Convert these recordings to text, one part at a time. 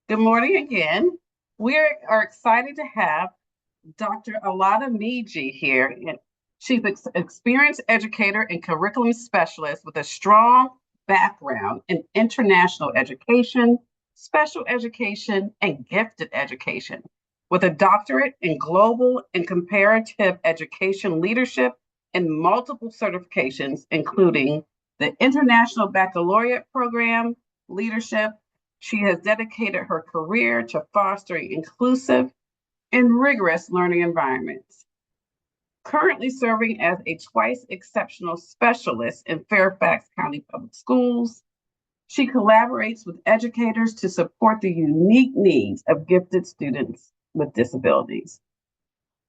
Good morning again. We are excited to have Dr. Alada Miji here. She's an experienced educator and curriculum specialist with a strong background in international education, special education, and gifted education, with a doctorate in global and comparative education leadership and multiple certifications, including the International Baccalaureate Program, Leadership. She has dedicated her career to fostering inclusive and rigorous learning environments. Currently serving as a twice exceptional specialist in Fairfax County Public Schools, she collaborates with educators to support the unique needs of gifted students with disabilities.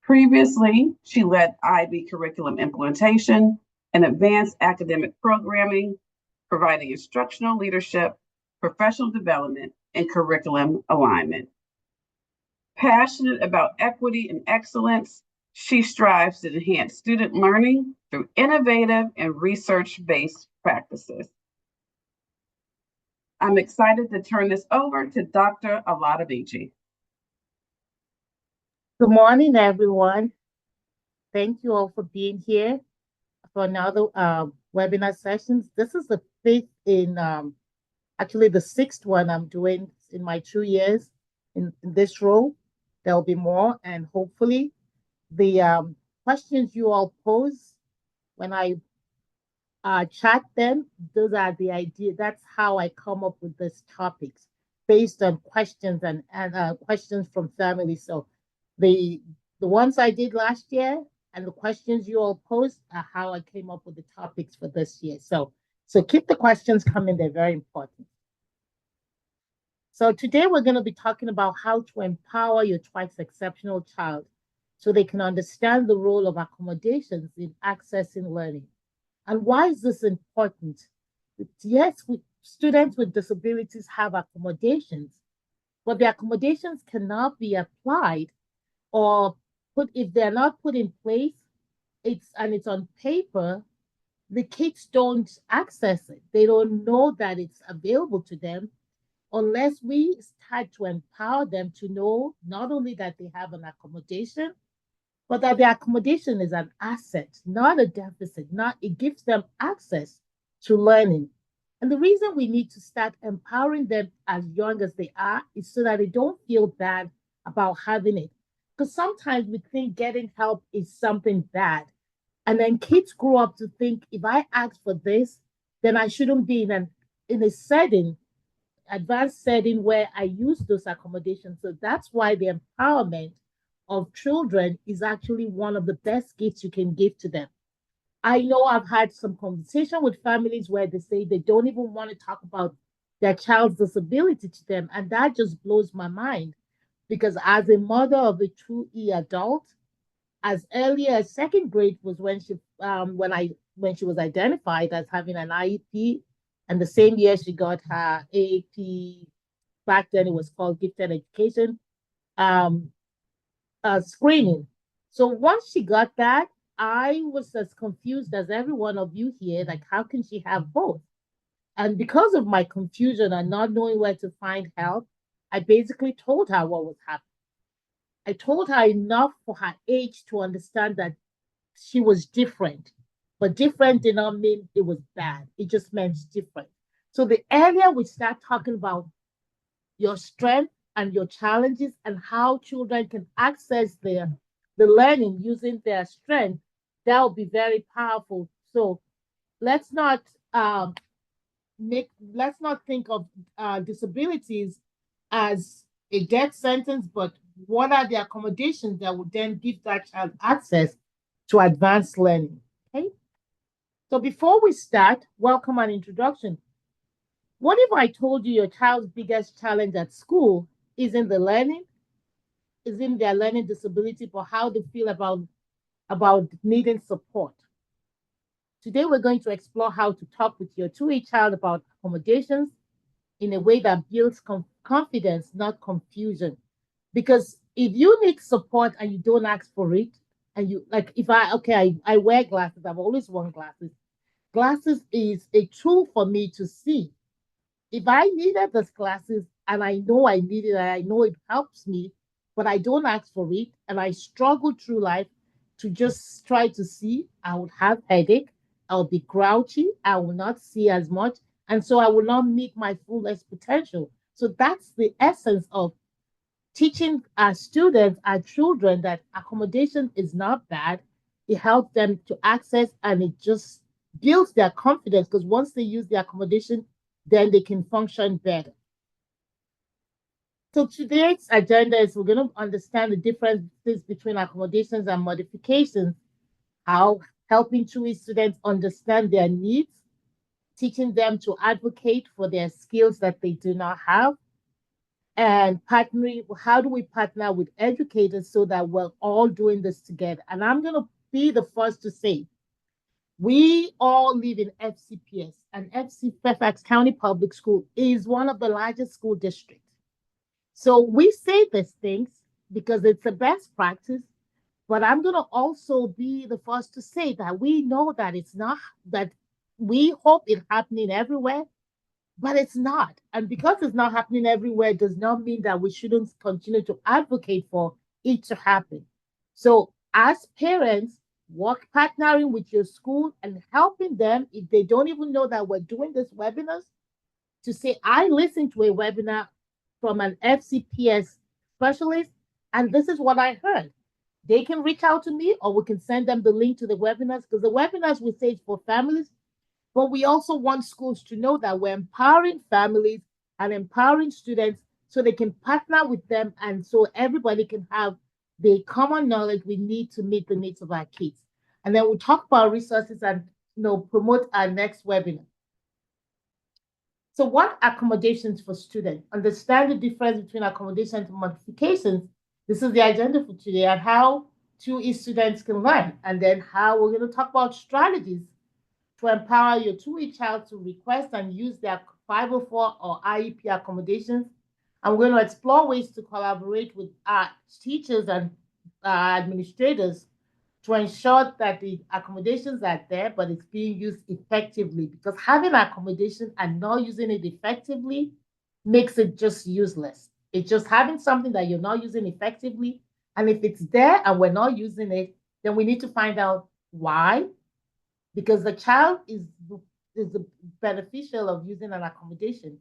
Previously, she led IB curriculum implementation and advanced academic programming, providing instructional leadership, professional development, and curriculum alignment. Passionate about equity and excellence, she strives to enhance student learning through innovative and research-based practices. I'm excited to turn this over to Dr. Aladabiji. Good morning, everyone. Thank you all for being here for another webinar sessions. This is the fifth in, actually the sixth one I'm doing in my 2 years in this role. There'll be more, and hopefully the questions you all pose when I chat them, those are the idea. That's how I come up with these topics based on questions and questions from families. So the ones I did last year and the questions you all posed are how I came up with the topics for this year. So keep the questions coming. They're very important. So today we're going to be talking about how to empower your twice exceptional child so they can understand the role of accommodations in accessing learning. And why is this important? Yes, students with disabilities have accommodations, but the accommodations cannot be applied or put if they're not put in place. It's on paper. The kids don't access it. They don't know that it's available to them unless we start to empower them to know not only that they have an accommodation, but that the accommodation is an asset, not a deficit. Not it gives them access to learning. And the reason we need to start empowering them as young as they are is so that they don't feel bad about having it. Because sometimes we think getting help is something bad. And then kids grow up to think if I ask for this, then I shouldn't be in a setting, advanced setting where I use those accommodations. So that's why the empowerment of children is actually one of the best gifts you can give to them. I know I've had some conversation with families where they say they don't even want to talk about their child's disability to them. And that just blows my mind because as a mother of a 2E adult, as early as second grade was when she was identified as having an IEP, and the same year she got her AAP. Back then it was called gifted education. Um, screening. So once she got that, I was as confused as every one of you here. Like, how can she have both? And because of my confusion and not knowing where to find help, I basically told her what was happening. I told her enough for her age to understand that she was different, but different did not mean it was bad. It just meant different. So the earlier we start talking about your strength and your challenges and how children can access the learning using their strength, that will be very powerful. So let's not let's not think of disabilities as a death sentence, but what are the accommodations that would then give that child access to advanced learning? Okay. So before we start, welcome and introduction. What if I told you your child's biggest challenge at school isn't the learning, isn't their learning disability, but how they feel about needing support? Today, we're going to explore how to talk with your 2A child about accommodations in a way that builds confidence, not confusion. Because if you need support and you don't ask for it, and you like, if I wear glasses, I've always worn glasses. Glasses is a tool for me to see. If I needed those glasses, and I know I need it and I know it helps me, but I don't ask for it and I struggle through life to just try to see, I would have headache, I'll be grouchy, I will not see as much, and so I will not meet my fullest potential. So that's the essence of teaching our students, our children, that accommodation is not bad. It helps them to access and it just builds their confidence because once they use the accommodation, then they can function better. So today's agenda is we're going to understand the differences between accommodations and modifications, how helping TUI students understand their needs, teaching them to advocate for their skills that they do not have, and partnering. How do we partner with educators so that we're all doing this together? And I'm going to be the first to say, we all live in FCPS, and FC Fairfax County Public School is one of the largest school districts. So we say these things because it's the best practice, but I'm going to also be the first to say that we know that it's not, that we hope it's happening everywhere, but it's not. And because it's not happening everywhere does not mean that we shouldn't continue to advocate for it to happen. So as parents, work partnering with your school and helping them if they don't even know that we're doing this webinars to say, I listened to a webinar from an FCPS specialist, and this is what I heard. They can reach out to me or we can send them the link to the webinars because the webinars we say for families, but we also want schools to know that we're empowering families and empowering students so they can partner with them and so everybody can have the common knowledge we need to meet the needs of our kids. And then we'll talk about resources and promote our next webinar. So what accommodations for students? Understand the difference between accommodations and modifications. This is the agenda for today and how TUI students can learn. And then how we're going to talk about strategies to empower your TUI child to request and use their 504 or IEP accommodations. And we're going to explore ways to collaborate with our teachers and administrators to ensure that the accommodations are there, but it's being used effectively. Because having accommodation and not using it effectively makes it just useless. It's just having something that you're not using effectively. And if it's there and we're not using it, then we need to find out why. Because the child is the beneficial of using an accommodation.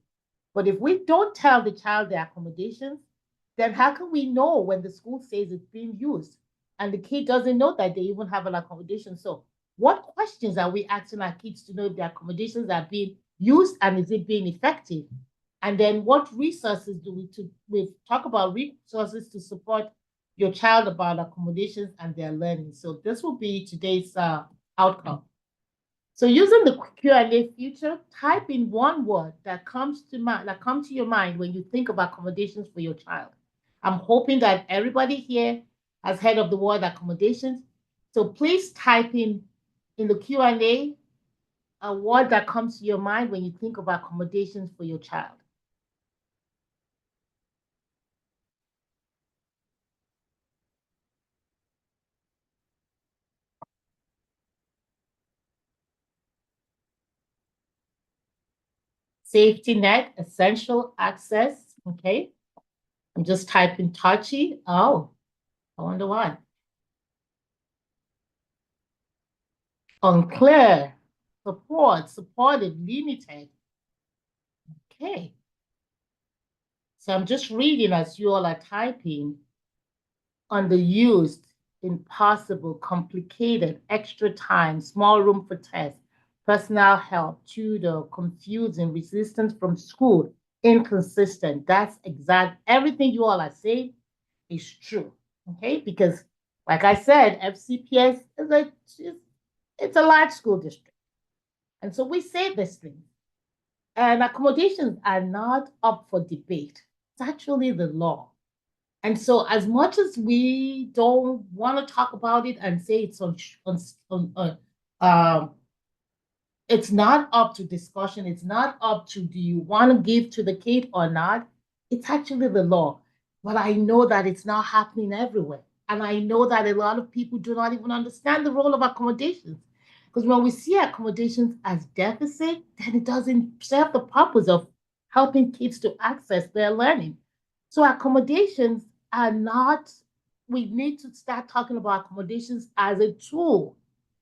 But if we don't tell the child the accommodations, then how can we know when the school says it's being used? And the kid doesn't know that they even have an accommodation. So what questions are we asking our kids to know if the accommodations are being used and is it being effective? And then what resources do we talk about resources to support your child about accommodations and their learning. So this will be today's outcome. So using the Q&A feature, type in one word that comes to your mind when you think of accommodations for your child. I'm hoping that everybody here has heard of the word accommodations. So please type in the Q&A a word that comes to your mind when you think of accommodations for your child. Safety net, essential access. Okay. I'm just typing touchy. Oh, I wonder why. Unclear, support, supported, limited. Okay. So I'm just reading as you all are typing. Underused, impossible, complicated, extra time, small room for tests, personal help, tutor, confusing, resistance from school, inconsistent. That's exact. Everything you all are saying is true. Okay, because like I said, FCPS it's a large school district. And so we say this thing. And accommodations are not up for debate. It's actually the law. And so, as much as we don't want to talk about it and say it's it's not up to discussion. It's not up to do you want to give to the kid or not. It's actually the law. But I know that it's not happening everywhere. And I know that a lot of people do not even understand the role of accommodations. Because when we see accommodations as deficit, then it doesn't serve the purpose of helping kids to access their learning. So accommodations are not, we need to start talking about accommodations as a tool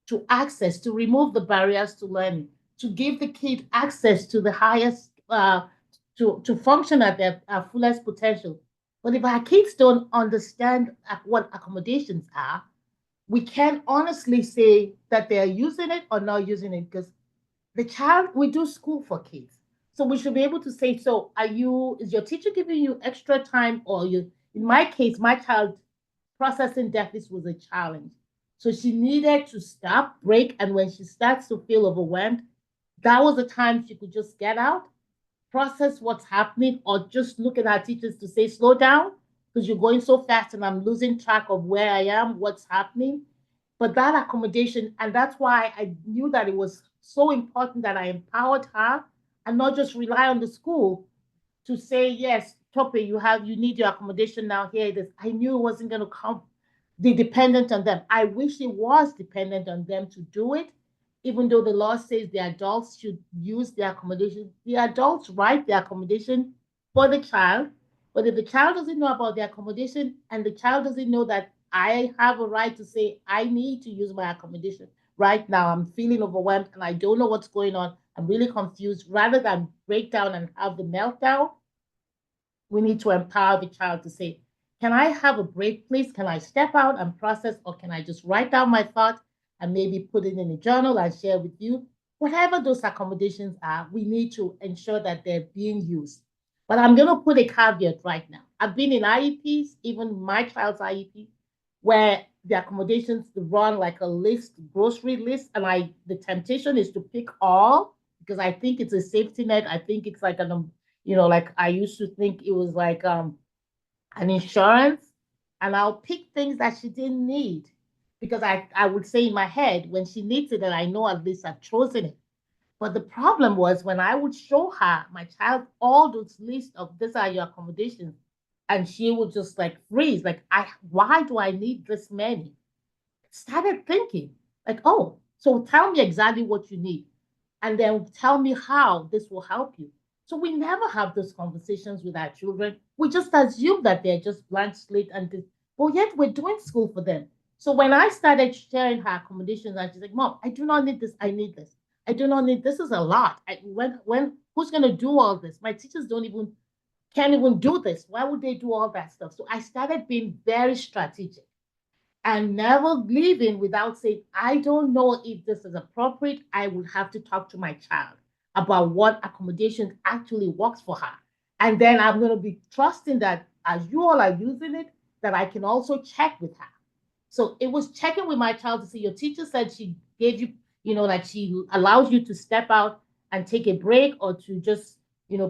to access, to remove the barriers to learning, to give the kid access to the highest, to function at their fullest potential. But if our kids don't understand what accommodations are, we can't honestly say that they're using it or not using it because the child, we do school for kids. So we should be able to say, so is your teacher giving you extra time or you, in my case, my child processing deficit was a challenge. So she needed to stop, break, and when she starts to feel overwhelmed, that was the time she could just get out, process what's happening, or just look at our teachers to say, slow down, because you're going so fast and I'm losing track of where I am, what's happening. But that accommodation, and that's why I knew that it was so important that I empowered her and not just rely on the school to say, yes, Tope, you need your accommodation now. Here it is. I knew it wasn't going to come be dependent on them. I wish it was dependent on them to do it, even though the law says the adults should use the accommodation. The adults write the accommodation for the child. But if the child doesn't know about the accommodation and the child doesn't know that I have a right to say, I need to use my accommodation right now, I'm feeling overwhelmed and I don't know what's going on, I'm really confused, rather than break down and have the meltdown, we need to empower the child to say, can I have a break, please? Can I step out and process, or can I just write down my thoughts and maybe put it in a journal and share with you? Whatever those accommodations are, we need to ensure that they're being used. But I'm going to put a caveat right now. I've been in IEPs, even my child's IEP, where the accommodations run like a list, grocery list, and the temptation is to pick all because I think it's a safety net. I think it's like like I used to think it was like an insurance, and I'll pick things that she didn't need because I would say in my head when she needs it, and I know at least I've chosen it. But the problem was when I would show her my child all those lists of these are your accommodations, and she would just like freeze, like why do I need this many? Started thinking like, oh, so tell me exactly what you need and then tell me how this will help you. So we never have those conversations with our children. We just assume that they're just blank slate but yet we're doing school for them. So when I started sharing her accommodations, and she's like, Mom, I do not need this. I need this. I do not need this is a lot. When who's gonna do all this? My teachers don't even can't even do this. Why would they do all that stuff? So I started being very strategic and never leaving without saying, I don't know if this is appropriate. I will have to talk to my child about what accommodation actually works for her. And then I'm going to be trusting that as you all are using it, that I can also check with her. So it was checking with my child to see your teacher said she gave you, like she allows you to step out and take a break or to just,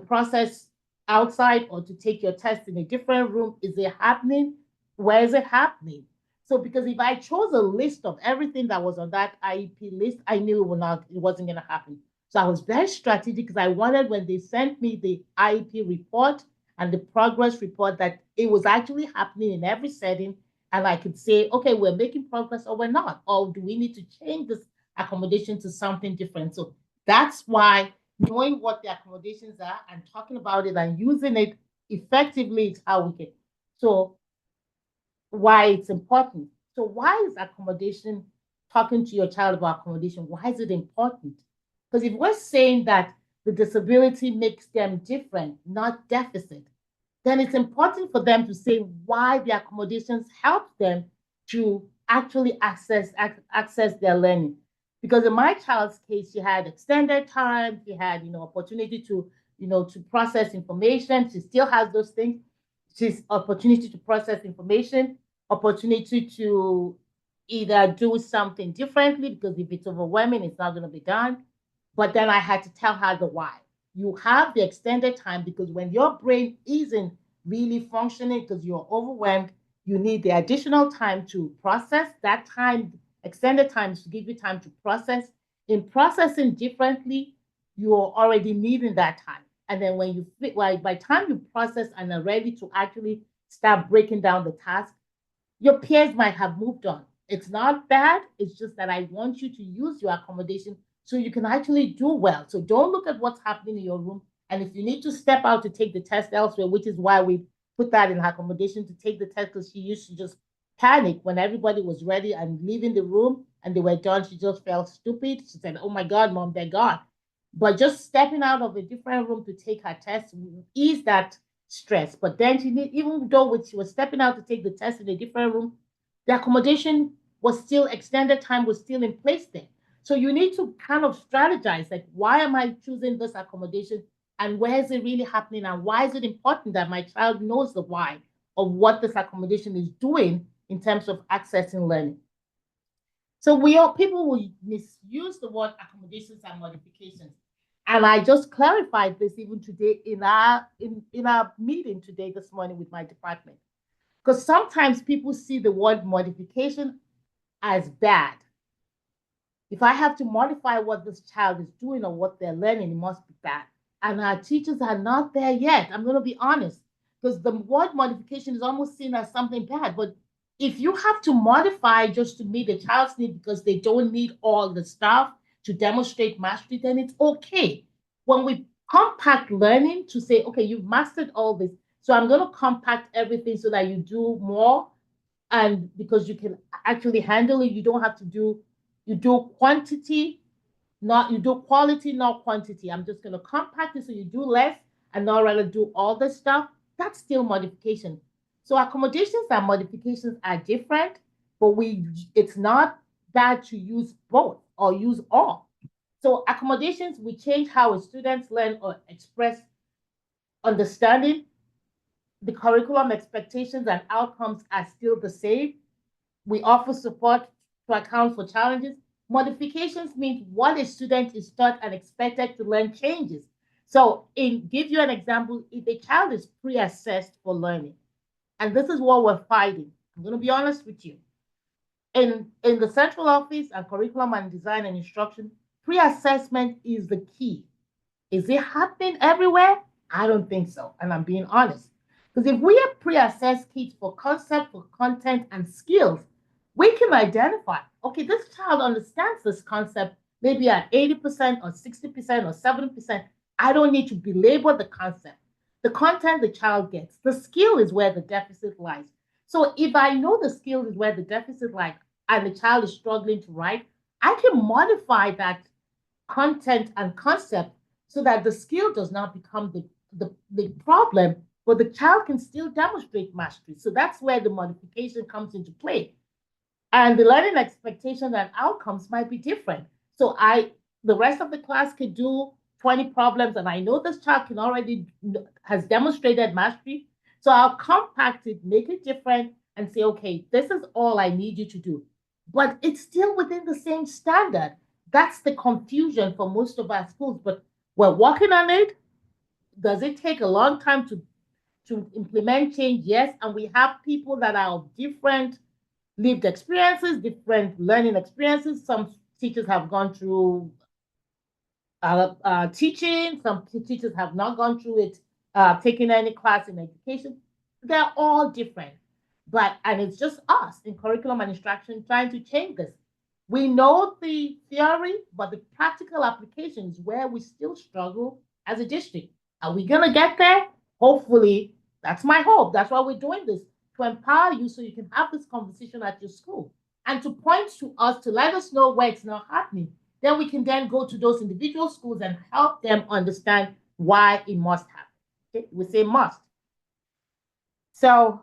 process outside or to take your test in a different room. Is it happening? Where is it happening? So because if I chose a list of everything that was on that IEP list, I knew it wasn't going to happen. So I was very strategic because I wanted when they sent me the IEP report and the progress report that it was actually happening in every setting. And I could say, okay, we're making progress or we're not. Or do we need to change this accommodation to something different? So that's why knowing what the accommodations are and talking about it and using it effectively is how we get. So why it's important. So why is accommodation, talking to your child about accommodation, why is it important? Because if we're saying that the disability makes them different, not deficit, then it's important for them to say why the accommodations help them to actually access their learning. Because in my child's case, she had extended time, she had opportunity to process information. She still has those things. She's opportunity to process information, opportunity to either do something differently because if it's overwhelming, it's not going to be done. But then I had to tell her the why. You have the extended time because when your brain isn't really functioning because you're overwhelmed, you need the additional time to process. That time, extended time, to give you time to process. In processing differently, you're already needing that time. And then when you by the time you process and are ready to actually start breaking down the task, your peers might have moved on. It's not bad. It's just that I want you to use your accommodation so you can actually do well. So don't look at what's happening in your room And if you need to step out to take the test elsewhere, which is why we put that in her accommodation to take the test, because she used to just panic when everybody was ready and leaving the room and they were done. She just felt stupid. She said, "Oh my God, mom, they're gone." But just stepping out of a different room to take her test eased that stress. But then she need, even though she was stepping out to take the test in a different room, the accommodation was still extended time was still in place there. So you need to kind of strategize, like, why am I choosing this accommodation and where is it really happening and why is it important that my child knows the why of what this accommodation is doing in terms of accessing learning. So we all people will misuse the word accommodations and modifications. And I just clarified this even today in our meeting today this morning with my department. Because sometimes people see the word modification as bad. If I have to modify what this child is doing or what they're learning, it must be bad. And our teachers are not there yet. I'm going to be honest, because the word modification is almost seen as something bad. But if you have to modify just to meet the child's need because they don't need all the stuff to demonstrate mastery, then it's okay. When we compact learning to say, okay, you've mastered all this, so I'm going to compact everything so that you do more, and because you can actually handle it, you don't have to do you do quantity, not you do quality, not quantity. I'm just going to compact it so you do less and not rather do all the stuff. That's still modification. So accommodations and modifications are different, but it's not bad to use both or use all. So accommodations, we change how students learn or express understanding. The curriculum expectations and outcomes are still the same. We offer support to account for challenges. Modifications mean what a student is taught and expected to learn changes. So, give you an example, if a child is pre-assessed for learning, and this is what we're fighting, I'm going to be honest with you. In the central office and curriculum and design and instruction, pre-assessment is the key. Is it happening everywhere? I don't think so. And I'm being honest. Because if we have pre-assessed kids for concept, for content, and skills, we can identify, okay, this child understands this concept maybe at 80% or 60% or 70%. I don't need to belabor the concept. The content the child gets, the skill is where the deficit lies. So if I know the skill is where the deficit lies and the child is struggling to write, I can modify that content and concept so that the skill does not become the problem, but the child can still demonstrate mastery. So that's where the modification comes into play. And the learning expectations and outcomes might be different. So the rest of the class could do 20 problems, and I know this child can already has demonstrated mastery. So I'll compact it, make it different, and say, okay, this is all I need you to do. But it's still within the same standard. That's the confusion for most of our schools, but we're working on it. Does it take a long time to implement change? Yes. And we have people that are of different lived experiences, different learning experiences. Some teachers have gone through teaching, some teachers have not gone through it, taking any class in education. They're all different. And it's just us in curriculum and instruction trying to change this. We know the theory, but the practical application is where we still struggle as a district. Are we going to get there? Hopefully, that's my hope. That's why we're doing this, to empower you so you can have this conversation at your school and to point to us to let us know where it's not happening. Then we can then go to those individual schools and help them understand why it must happen. Okay? We say must. So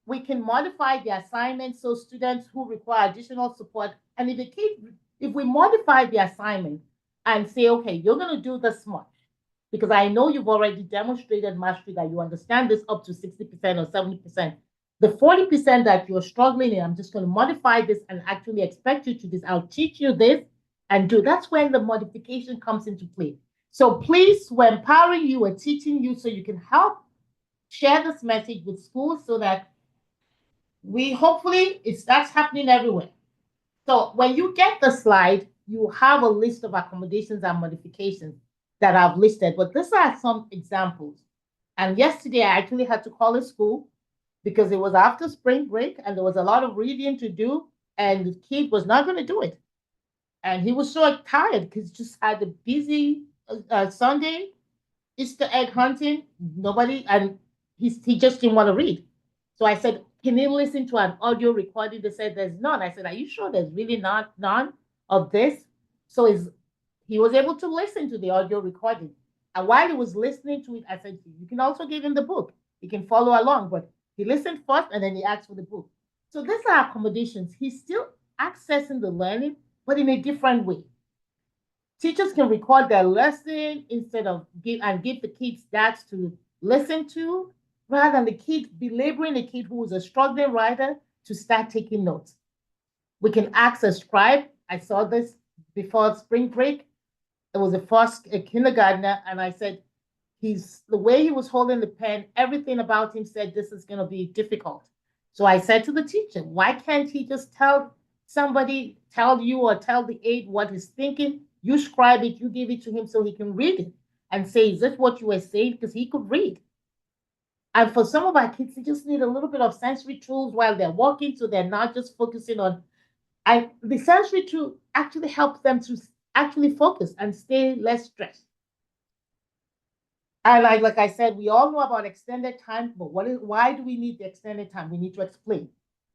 we can modify the assignment so students who require additional support, and if we modify the assignment and say, okay, you're going to do this much, because I know you've already demonstrated mastery that you understand this up to 60% or 70%. The 40% that you're struggling in, I'm just going to modify this and actually expect you to this. I'll teach you this and do. That's when the modification comes into play. So please, we're empowering you, we're teaching you so you can help share this message with schools so that hopefully it starts happening everywhere. So when you get the slide, you have a list of accommodations and modifications that I've listed, but these are some examples. And yesterday I actually had to call a school because it was after spring break and there was a lot of reading to do, and the kid was not going to do it. And he was so tired because he just had a busy Sunday. Easter egg hunting, nobody, and he just didn't want to read. So I said, can you listen to an audio recording? They said there's none. I said, are you sure there's really not none of this? So he was able to listen to the audio recording. And while he was listening to it, I said, you can also give him the book. He can follow along. But he listened first and then he asked for the book. So these are accommodations. He's still accessing the learning, but in a different way. Teachers can record their lesson instead of give the kids that to listen to, rather than the kid belaboring a kid who is a struggling writer to start taking notes. We can ask a scribe. I saw this before spring break. It was a kindergartner, and I said, he's the way he was holding the pen, everything about him said this is going to be difficult. So I said to the teacher, why can't he just tell you or tell the aide what he's thinking? You scribe it, you give it to him so he can read it and say, is this what you were saying? Because he could read. And for some of our kids, they just need a little bit of sensory tools while they're walking, so they're not just focusing on. And the sensory tool actually helps them to actually focus and stay less stressed. And like I said, we all know about extended time, but why do we need the extended time? We need to explain.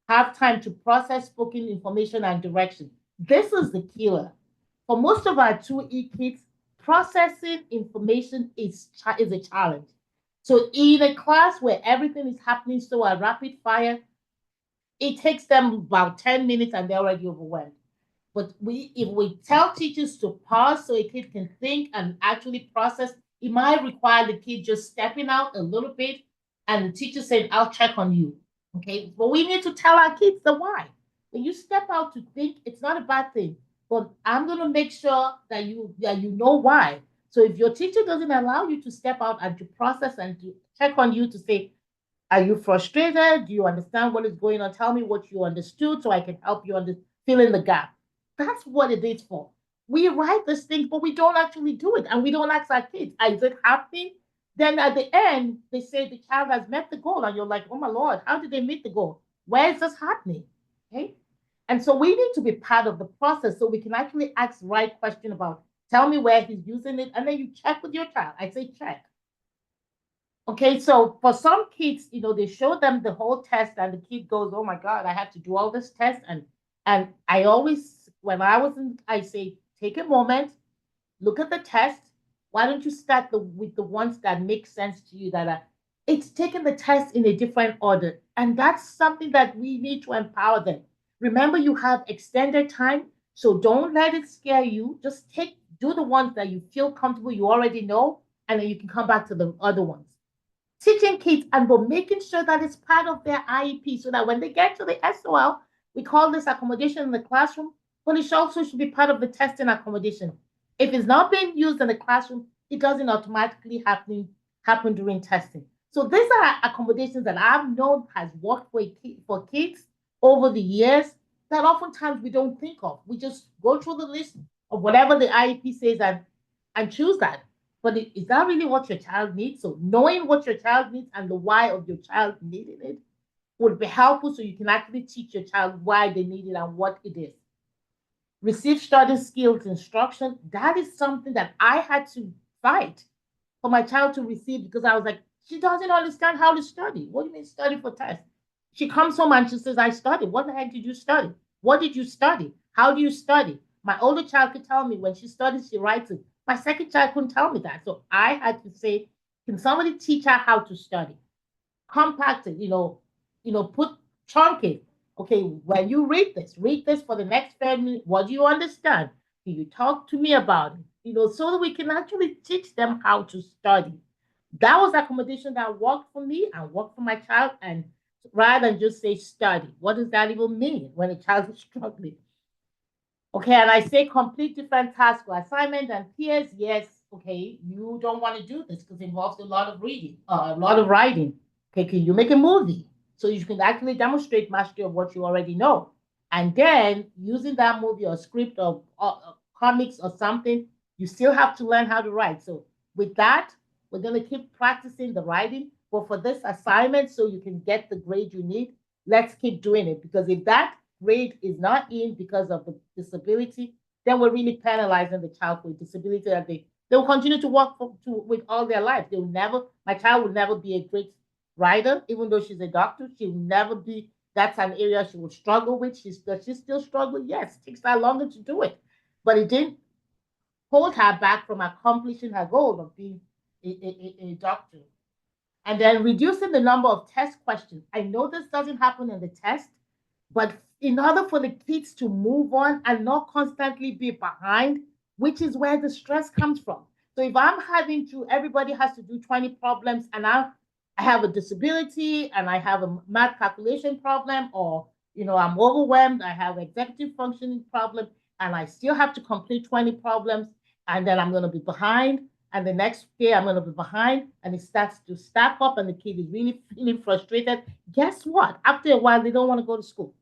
Have time to process spoken information and direction. This is the killer. For most of our 2E kids, processing information is a challenge. So in a class where everything is happening so at rapid fire, it takes them about 10 minutes and they're already overwhelmed. But if we tell teachers to pause so a kid can think and actually process, it might require the kid just stepping out a little bit and the teacher saying, I'll check on you. Okay. But we need to tell our kids the why. When you step out to think, it's not a bad thing. But I'm going to make sure that you know why. So if your teacher doesn't allow you to step out and to process and to check on you to say, are you frustrated? Do you understand what is going on? Tell me what you understood so I can help you fill in the gap. That's what it is for. We write these things, but we don't actually do it. And we don't ask our kids, is it happening? Then at the end, they say the child has met the goal. And you're like, oh my Lord, how did they meet the goal? Where is this happening? Okay. And so we need to be part of the process so we can actually ask the right question about, tell me where he's using it. And then you check with your child. I say check. Okay, so for some kids, they show them the whole test, and the kid goes, "Oh my God, I have to do all this test." And I always, when I was in, I say, take a moment, look at the test. Why don't you start with the ones that make sense to you? It's taking the test in a different order, and that's something that we need to empower them. Remember, you have extended time, so don't let it scare you. Just do the ones that you feel comfortable, you already know, and then you can come back to the other ones. Teaching kids and but making sure that it's part of their IEP so that when they get to the SOL, we call this accommodation in the classroom, but it also should be part of the testing accommodation. If it's not being used in the classroom, it doesn't automatically happen during testing. So these are accommodations that I've known has worked for kids over the years that oftentimes we don't think of. We just go through the list of whatever the IEP says and choose that. But is that really what your child needs? So knowing what your child needs and the why of your child needing it would be helpful so you can actually teach your child why they need it and what it is. Receive study skills instruction. That is something that I had to fight for my child to receive because I was like, she doesn't understand how to study. What do you mean study for tests? She comes home and she says, I studied. What the heck did you study? What did you study? How do you study? My older child could tell me when she studies, she writes it. My second child couldn't tell me that. So I had to say, can somebody teach her how to study? Compact it, put chunk it. Okay, when you read this for the next 5 minutes. What do you understand? Can you talk to me about it? So that we can actually teach them how to study. That was accommodation that worked for me and worked for my child. And rather than just say study, what does that even mean when a child is struggling? Okay, and I say complete different tasks or assignment and peers. Yes, okay, you don't want to do this because it involves a lot of reading, a lot of writing. Okay, can you make a movie so you can actually demonstrate mastery of what you already know? And then using that movie or script or comics or something, you still have to learn how to write. So with that, we're going to keep practicing the writing. But for this assignment, so you can get the grade you need, let's keep doing it because if that grade is not in because of the disability, then we're really penalizing the child for a disability that They will continue to work with all their life. My child will never be a great writer, even though she's a doctor. She'll never be, that's an area she will struggle with. Does she still struggle? Yes, it takes her longer to do it. But it didn't hold her back from accomplishing her goal of being a doctor. And then reducing the number of test questions. I know this doesn't happen in the test, but in order for the kids to move on and not constantly be behind, which is where the stress comes from. So if I'm having to, everybody has to do 20 problems, and I have a disability and I have a math calculation problem, or I'm overwhelmed, I have executive functioning problem, and I still have to complete 20 problems, and then I'm going to be behind, and the next day I'm going to be behind, and it starts to stack up, and the kid is really feeling frustrated. Guess what? After a while, they don't want to go to school.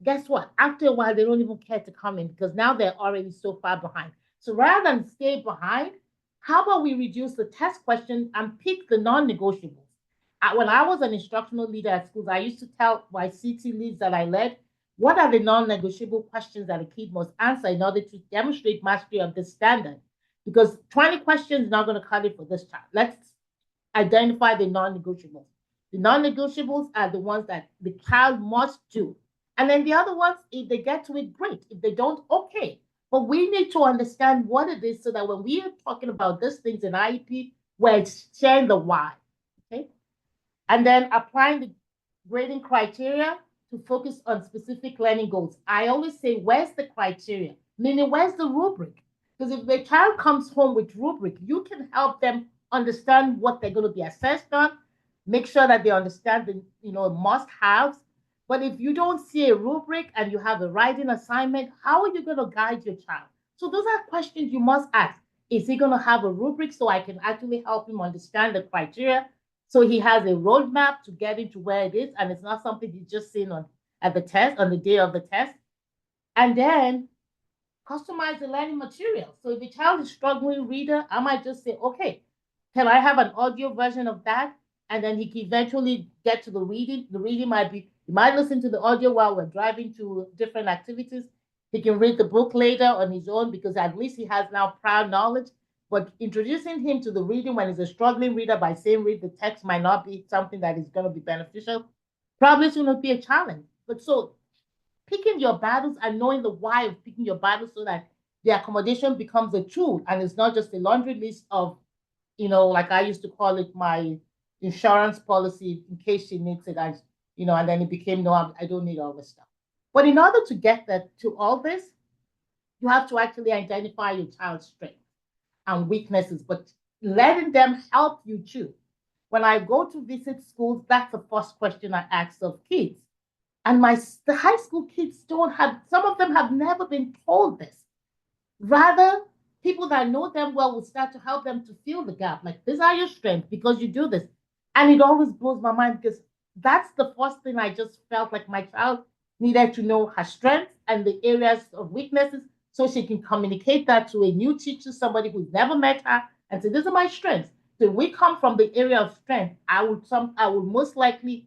Guess what? After a while, they don't even care to come in because now they're already so far behind. So rather than stay behind, how about we reduce the test questions and pick the non-negotiables? When I was an instructional leader at schools, I used to tell my CT leads that I led, what are the non-negotiable questions that a kid must answer in order to demonstrate mastery of this standard? Because 20 questions is not going to cut it for this child. Let's identify the non-negotiables. The non-negotiables are the ones that the child must do. And then the other ones, if they get to it, great. If they don't, okay. But we need to understand what it is so that when we are talking about these things in IEP, we're sharing the why. Okay. And then applying the grading criteria to focus on specific learning goals. I always say, where's the criteria? Meaning, where's the rubric? Because if the child comes home with rubric, you can help them understand what they're going to be assessed on, make sure that they understand the must-haves. But if you don't see a rubric and you have a writing assignment, how are you going to guide your child? So those are questions you must ask. Is he going to have a rubric so I can actually help him understand the criteria? So he has a roadmap to get into where it is, and it's not something he's just seen on the day of the test. And then customize the learning material. So if the child is struggling reader, I might just say, okay, can I have an audio version of that? And then he can eventually get to the reading. The reading might be, he might listen to the audio while we're driving to different activities. He can read the book later on his own because at least he has now prior knowledge. But introducing him to the reading when he's a struggling reader by saying read the text might not be something that is going to be beneficial. Probably it's going to be a challenge. But so picking your battles and knowing the why of picking your battles so that the accommodation becomes a tool and it's not just a laundry list of, like I used to call it my insurance policy in case she needs it. And then it became, no, I don't need all this stuff. But in order to get to all this, you have to actually identify your child's strengths and weaknesses, but letting them help you too. When I go to visit schools, that's the first question I ask of kids. And the high school kids don't have, some of them have never been told this. Rather, people that know them well will start to help them to fill the gap. Like, these are your strengths because you do this. And it always blows my mind because that's the first thing I just felt like my child needed to know her strengths and the areas of weaknesses so she can communicate that to a new teacher, somebody who's never met her, and say, these are my strengths. So if we come from the area of strength, I would most likely,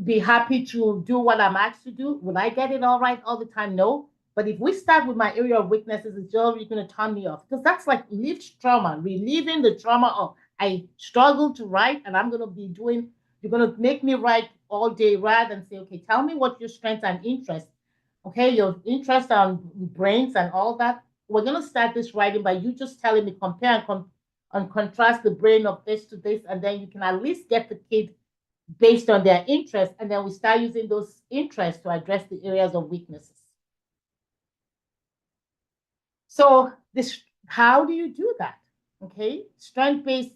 be happy to do what I'm asked to do. Will I get it all right all the time? No. But if we start with my area of weaknesses, it's already going to turn me off because that's like lived trauma, reliving the trauma of I struggle to write and I'm going to be doing, you're going to make me write all day rather than say, okay, tell me what your strengths and interests, okay, your interest on brains and all that. We're going to start this writing by you just telling me, compare and contrast the brain of this to this, and then you can at least get the kid based on their interests, and then we start using those interests to address the areas of weaknesses. So how do you do that? Okay, strength-based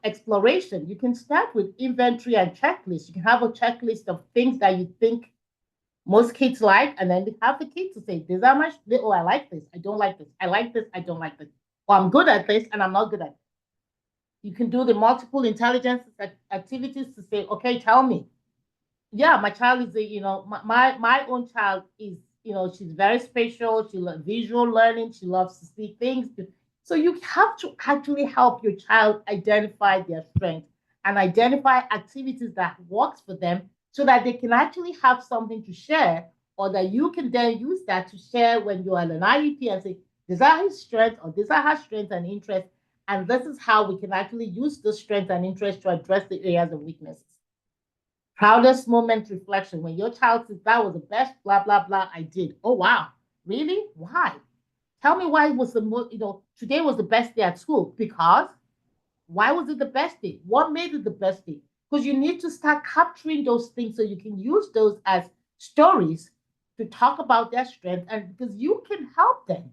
exploration. You can start with inventory and checklist. You can have a checklist of things that you think most kids like, and then have the kids to say, these are my, oh, I like this, I don't like this, I like this, I don't like this, or I'm good at this, and I'm not good at it. You can do the multiple intelligence activities to say, okay, tell me. Yeah, my child is my own child is, she's very spatial. She loves visual learning. She loves to see things. So you have to actually help your child identify their strengths and identify activities that works for them so that they can actually have something to share, or that you can then use that to share when you're at an IEP and say, These are his strengths, or these are her strengths and interests. And this is how we can actually use those strengths and interests to address the areas of weaknesses. Proudest moment reflection. When your child says, that was the best, blah, blah, blah, I did. Oh, wow. Really? Why? Tell me why it was the most, today was the best day at school. Because why was it the best day? What made it the best day? Because you need to start capturing those things so you can use those as stories to talk about their strength, and because you can help them.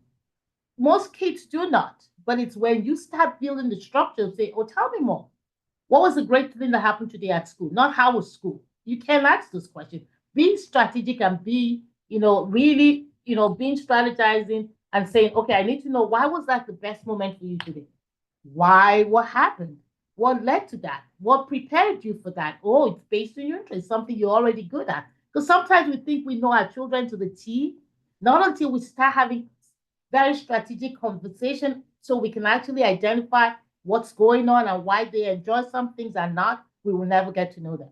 Most kids do not, but it's when you start building the structure, say, oh, tell me more. What was the great thing that happened today at school? Not how was school. You can ask those questions. Being strategic and be, really, being strategizing and saying, okay, I need to know, why was that the best moment for you today? Why? What happened? What led to that? What prepared you for that? Oh, it's based on your interest, something you're already good at. Because sometimes we think we know our children to the T, not until we start having very strategic conversation so we can actually identify what's going on and why they enjoy some things and not, we will never get to know them.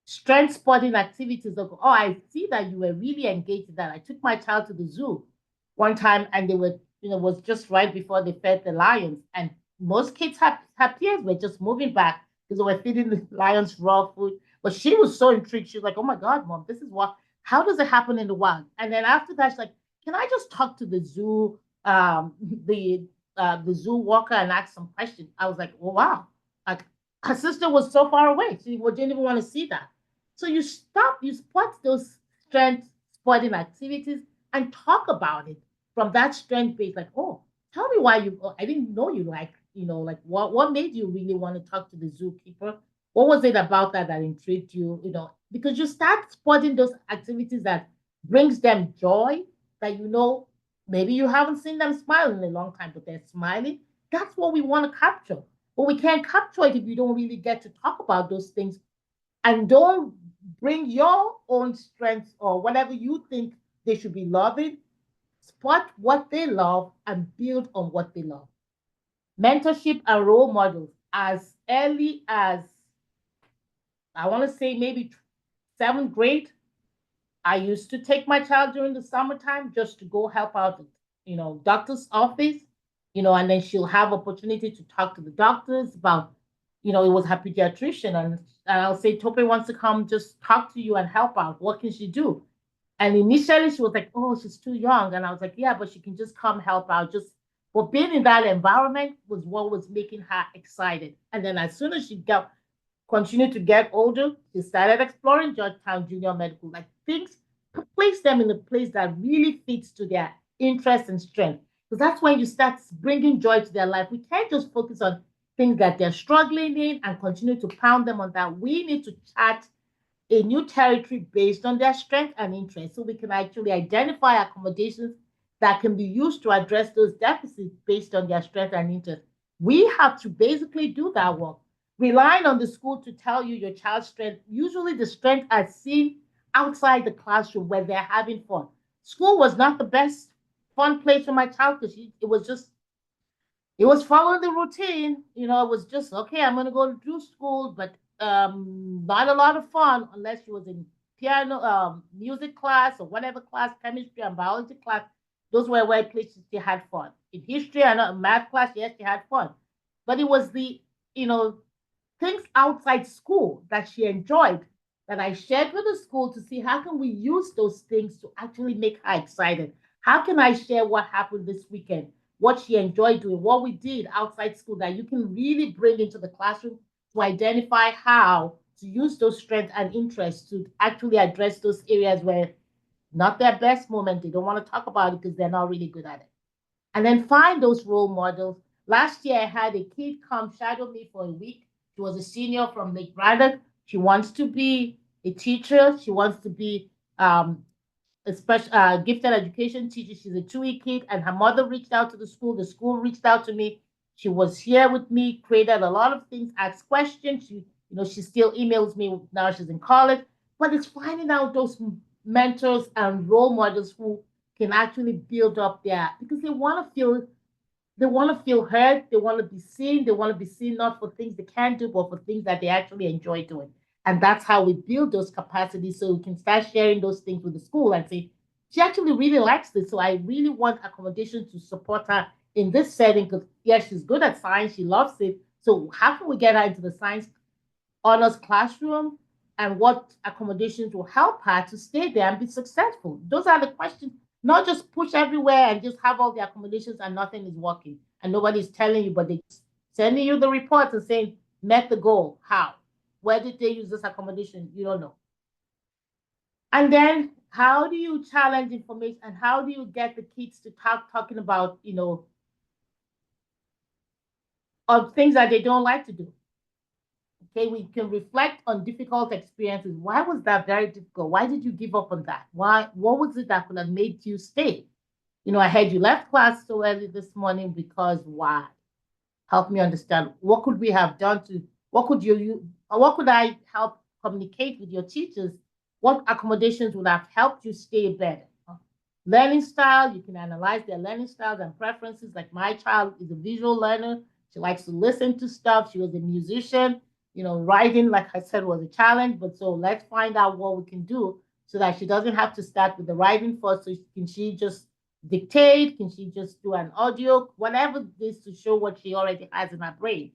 Strength spotting activities. Oh, I see that you were really engaged in that. I took my child to the zoo one time, and they were, was just right before they fed the lions. And most kids have peers were just moving back because they were feeding the lions raw food. But she was so intrigued. She was like, oh my God, mom, this is what, how does it happen in the wild? And then after that, she's like, can I just talk to the zoo, the zoo walker, and ask some questions? I was like, oh wow. Like, her sister was so far away. She didn't even want to see that. So you spot those strength spotting activities and talk about it from that strength base. Like, oh, tell me why you, oh, I didn't know you like, like what made you really want to talk to the zookeeper? What was it about that intrigued you, because you start spotting those activities that brings them joy, that maybe you haven't seen them smile in a long time, but they're smiling. That's what we want to capture. But we can't capture it if you don't really get to talk about those things and don't bring your own strengths or whatever you think they should be loving. Spot what they love and build on what they love. Mentorship and role models as early as, I want to say, maybe seventh grade. I used to take my child during the summertime just to go help out, doctor's office, and then she'll have opportunity to talk to the doctors about, it was her pediatrician, and I'll say, Tope wants to come just talk to you and help out. What can she do? And initially she was like, oh, she's too young. And I was like, yeah, but she can just come help out. Just for being in that environment was what was making her excited. And then as soon as she got continued to get older, she started exploring Georgetown Junior Medical, like things, place them in a place that really fits to their interest and strength. Because that's when you start bringing joy to their life. We can't just focus on things that they're struggling in and continue to pound them on that. We need to chart a new territory based on their strength and interest so we can actually identify accommodations that can be used to address those deficits based on their strength and interest. We have to basically do that work. Relying on the school to tell you your child's strength, usually the strength are seen outside the classroom where they're having fun. School was not the best fun place for my child because it was following the routine. It was just okay. I'm gonna go to school, but not a lot of fun unless she was in piano, music class or whatever class, chemistry and biology class. Those were where places she had fun. In history and math class, yes, she had fun, but it was the you know things outside school that she enjoyed that I shared with the school to see how can we use those things to actually make her excited. How can I share what happened this weekend, what she enjoyed doing, what we did outside school that you can really bring into the classroom to identify how to use those strengths and interests to actually address those areas where not their best moment, they don't want to talk about it because they're not really good at it. And then find those role models. Last year, I had a kid come shadow me for a week. She was a senior from Lake Braddock. She wants to be a teacher. She wants to be a special gifted education teacher. She's a 2E kid, and her mother reached out to the school. The school reached out to me. She was here with me, created a lot of things, asked questions. She still emails me now. She's in college, but it's finding out those mentors and role models who can actually build up their because they want to feel heard, they want to be seen, they want to be seen not for things they can't do, but for things that they actually enjoy doing. And that's how we build those capacities so we can start sharing those things with the school and say, she actually really likes this. So I really want accommodation to support her in this setting because, yes, she's good at science. She loves it. So how can we get her into the science honors classroom and what accommodations will help her to stay there and be successful? Those are the questions, not just push everywhere and just have all the accommodations and nothing is working and nobody's telling you, but they're sending you the reports and saying, met the goal. How? Where did they use this accommodation? You don't know. And then how do you challenge information and how do you get the kids to talking about, of things that they don't like to do? Okay, we can reflect on difficult experiences. Why was that very difficult? Why did you give up on that? Why? What was it that could have made you stay? I heard you left class so early this morning because why? Help me understand. What could we have done to? What could what could I help communicate with your teachers? What accommodations would have helped you stay better? Learning style, you can analyze their learning styles and preferences. Like my child is a visual learner. She likes to listen to stuff. She was a musician. Writing, like I said, was a challenge. But so let's find out what we can do so that she doesn't have to start with the writing first. So can she just dictate? Can she just do an audio? Whatever it is to show what she already has in her brain.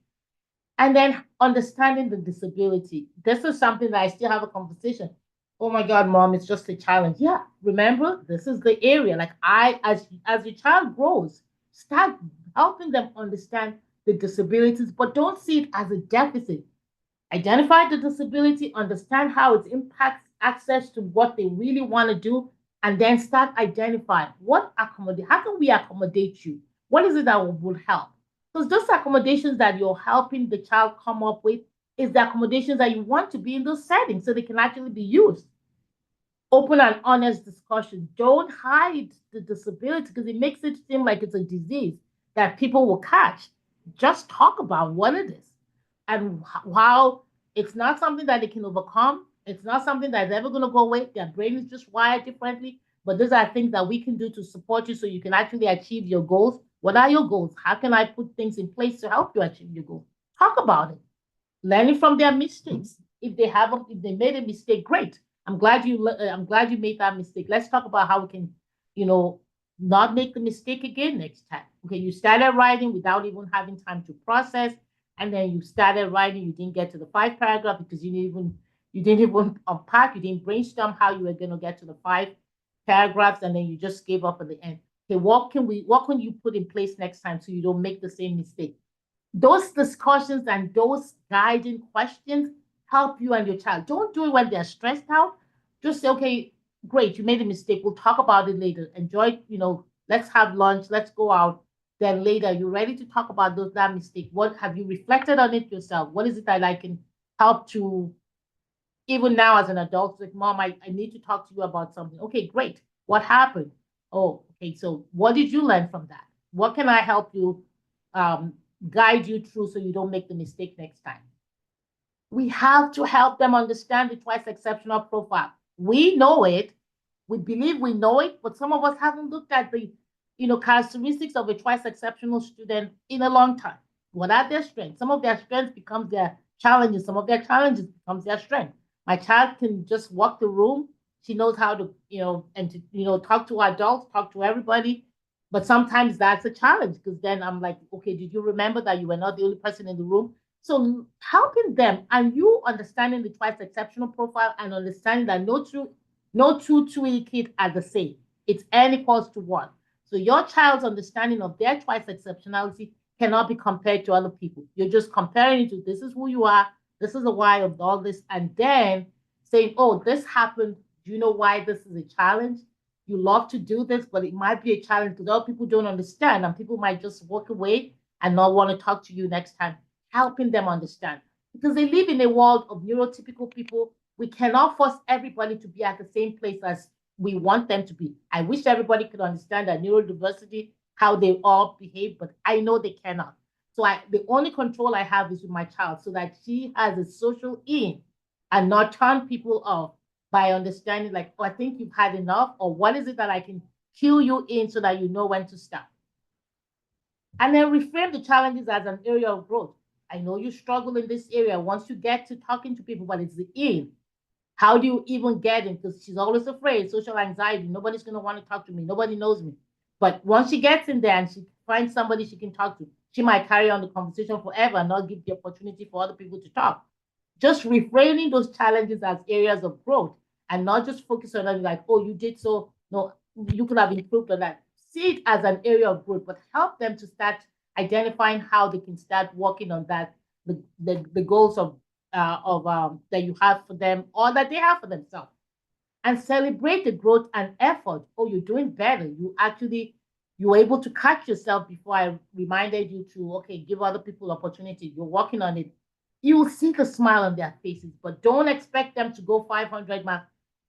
And then understanding the disability. This is something that I still have a conversation. Oh my God, mom, it's just a challenge. Yeah, remember, this is the area. Like as your child grows, start helping them understand the disabilities, but don't see it as a deficit. Identify the disability, understand how it impacts access to what they really want to do, and then start identifying how can we accommodate you? What is it that will help? Because those accommodations that you're helping the child come up with is the accommodations that you want to be in those settings so they can actually be used. Open and honest discussion. Don't hide the disability because it makes it seem like it's a disease that people will catch. Just talk about what it is and how it's not something that they can overcome. It's not something that's ever going to go away. Their brain is just wired differently. But these are things that we can do to support you so you can actually achieve your goals. What are your goals? How can I put things in place to help you achieve your goals? Talk about it. Learning from their mistakes. If they made a mistake, great. I'm glad you made that mistake. Let's talk about how we can, you know, not make the mistake again next time. Okay, you started writing without even having time to process, and then you started writing. You didn't get to the 5 paragraph because you didn't even unpack. You didn't brainstorm how you were going to get to the 5 paragraphs, and then you just gave up at the end. Okay, what can you put in place next time so you don't make the same mistake? Those discussions and those guiding questions help you and your child. Don't do it when they're stressed out. Just say, okay, great, you made a mistake. We'll talk about it later. Enjoy, let's have lunch, let's go out. Then later, you're ready to talk about that mistake. What have you reflected on it yourself? What is it that I can help to, even now as an adult, like, mom, I need to talk to you about something. Okay, great. What happened? Oh, okay. So what did you learn from that? What can I help you um, guide you through so you don't make the mistake next time? We have to help them understand the twice exceptional profile. We know it. We believe we know it, but some of us haven't looked at the, characteristics of a twice exceptional student in a long time. What are their strengths? Some of their strengths becomes their challenges. Some of their challenges becomes their strength. My child can just walk the room. She knows how to, and to, talk to adults, talk to everybody. But sometimes that's a challenge because then I'm like, okay, did you remember that you were not the only person in the room? So helping them and you understanding the twice exceptional profile and understanding that no two two kids are the same. It's n equals to 1. So your child's understanding of their twice exceptionality cannot be compared to other people. You're just comparing it to this is who you are, this is the why of all this, and then saying, oh, this happened. Do you know why this is a challenge? You love to do this, but it might be a challenge because other people don't understand, and people might just walk away and not want to talk to you next time. Helping them understand because they live in a world of neurotypical people. We cannot force everybody to be at the same place as we want them to be. I wish everybody could understand that neurodiversity, how they all behave, but I know they cannot. So the only control I have is with my child so that she has a social in and not turn people off by understanding like, oh, I think you've had enough, or what is it that I can cue you in so that you know when to stop. And then reframe the challenges as an area of growth. I know you struggle in this area once you get to talking to people, but it's the in. How do you even get in? Because she's always afraid, social anxiety. Nobody's going to want to talk to me. Nobody knows me. But once she gets in there and she finds somebody she can talk to, she might carry on the conversation forever and not give the opportunity for other people to talk. Just reframing those challenges as areas of growth and not just focus on it like, oh, you did so. No, you could have improved on that. See it as an area of growth, but help them to start identifying how they can start working on that, the goals of that you have for them or that they have for themselves, and celebrate the growth and effort. Oh, you're doing better. You were able to catch yourself before I reminded you to, okay, give other people opportunity. You're working on it. You will see the smile on their faces, but don't expect them to go 500 miles,